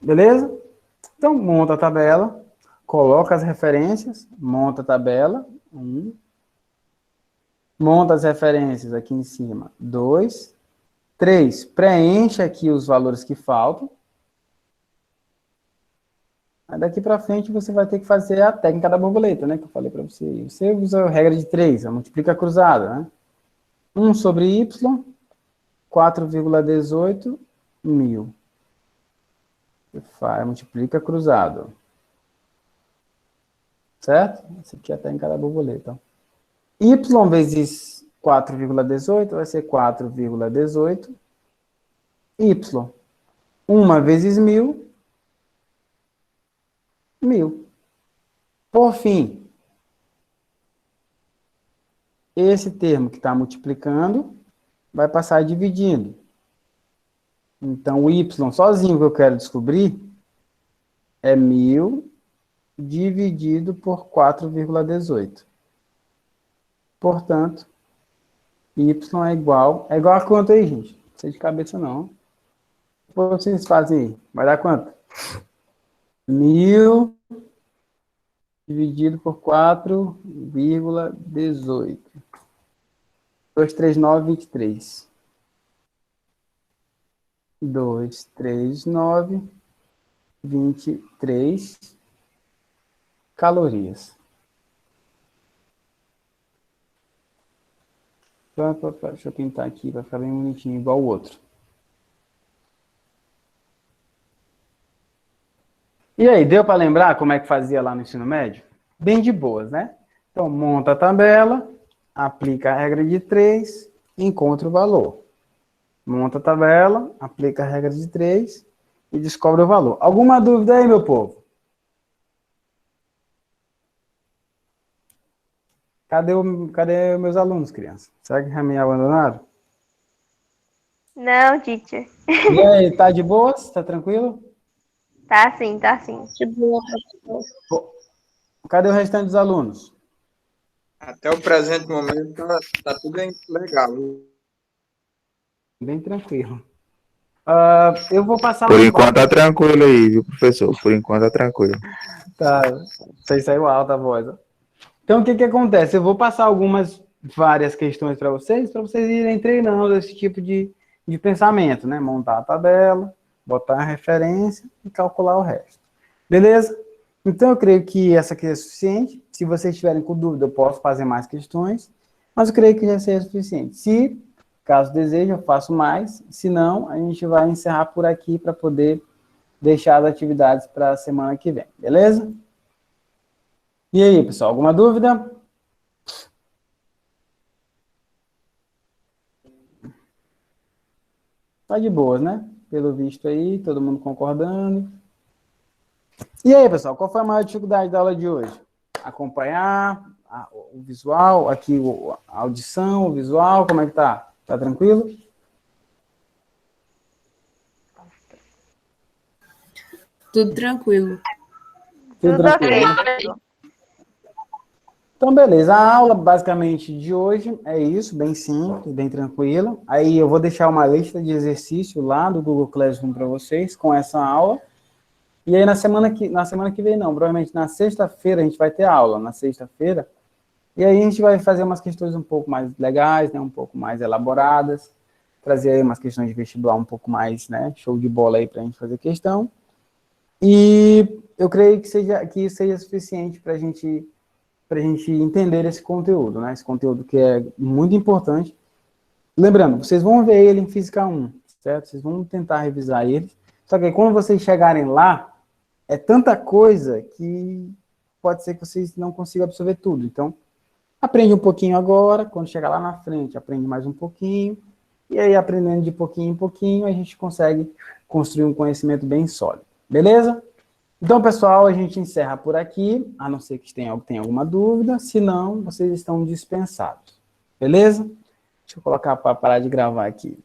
Beleza? Então, monta a tabela, coloca as referências, monta a tabela, 1. Monta as referências aqui em cima, 2. 3, preenche aqui os valores que faltam. Aí daqui para frente você vai ter que fazer a técnica da borboleta, né? Que eu falei para você. Você usa a regra de 3, a multiplica cruzada, né? 1 sobre y, 4,18 mil. Multiplica cruzado. Certo? Essa aqui é a técnica da borboleta. Y vezes 4,18 vai ser 4,18. Y. 1 vezes 1.000. 1.000. Por fim, esse termo que está multiplicando vai passar dividindo. Então, o y sozinho que eu quero descobrir é 1.000 dividido por 4,18. Portanto, y é igual... É igual a quanto aí, gente? Não sei de cabeça, não. Depois vocês fazem aí. Vai dar quanto? 1.000 dividido por 4,18. 239, 23. 239, 23 calorias. Deixa eu pintar aqui para ficar bem bonitinho, igual o outro. E aí, deu para lembrar como é que fazia lá no ensino médio? Bem de boas, né? Então, monta a tabela, aplica a regra de 3, encontra o valor. Monta a tabela, aplica a regra de 3 e descobre o valor. Alguma dúvida aí, meu povo? Cadê meus alunos, crianças? Será que já me abandonaram? Não, teacher. E aí, tá de boas? Tá tranquilo? Tá sim, tá sim. De boa, Cadê o restante dos alunos? Até o presente momento tá tudo legal. Bem tranquilo. Eu vou passar... Por enquanto tá tranquilo aí, viu, professor? Por enquanto tá tranquilo. Tá, vocês saiu alta a voz. Ó. Então, o que que acontece? Eu vou passar várias questões para vocês irem treinando esse tipo de pensamento, né? Montar a tabela, botar a referência e calcular o resto. Beleza? Então, eu creio que essa aqui é suficiente. Se vocês estiverem com dúvida, eu posso fazer mais questões, mas eu creio que já seja suficiente. Se, caso deseje, eu faço mais. Se não, a gente vai encerrar por aqui para poder deixar as atividades para a semana que vem. Beleza? E aí, pessoal, alguma dúvida? Tá de boas, né? Pelo visto aí, todo mundo concordando. E aí, pessoal, qual foi a maior dificuldade da aula de hoje? Acompanhar o visual, aqui a audição, o visual, como é que tá? Tá tranquilo? tudo tranquilo. Tudo tranquilo. ok. Então, beleza. A aula, basicamente, de hoje é isso, bem simples, bem tranquila. Aí eu vou deixar uma lista de exercício lá do Google Classroom para vocês com essa aula. E aí, na semana que vem, não, provavelmente na sexta-feira a gente vai ter aula, na sexta-feira. E aí a gente vai fazer umas questões um pouco mais legais, né, um pouco mais elaboradas, trazer aí umas questões de vestibular um pouco mais, né, show de bola aí para a gente fazer questão. E eu creio que isso seja suficiente para a gente entender esse conteúdo, né, esse conteúdo que é muito importante. Lembrando, vocês vão ver ele em Física 1, certo? Vocês vão tentar revisar ele. Só que aí, quando vocês chegarem lá, é tanta coisa que pode ser que vocês não consigam absorver tudo. Então, aprende um pouquinho agora, quando chegar lá na frente, aprende mais um pouquinho, e aí, aprendendo de pouquinho em pouquinho, a gente consegue construir um conhecimento bem sólido. Beleza? Então, pessoal, a gente encerra por aqui, a não ser que tenha alguma dúvida, se não, vocês estão dispensados. Beleza? Deixa eu colocar para parar de gravar aqui.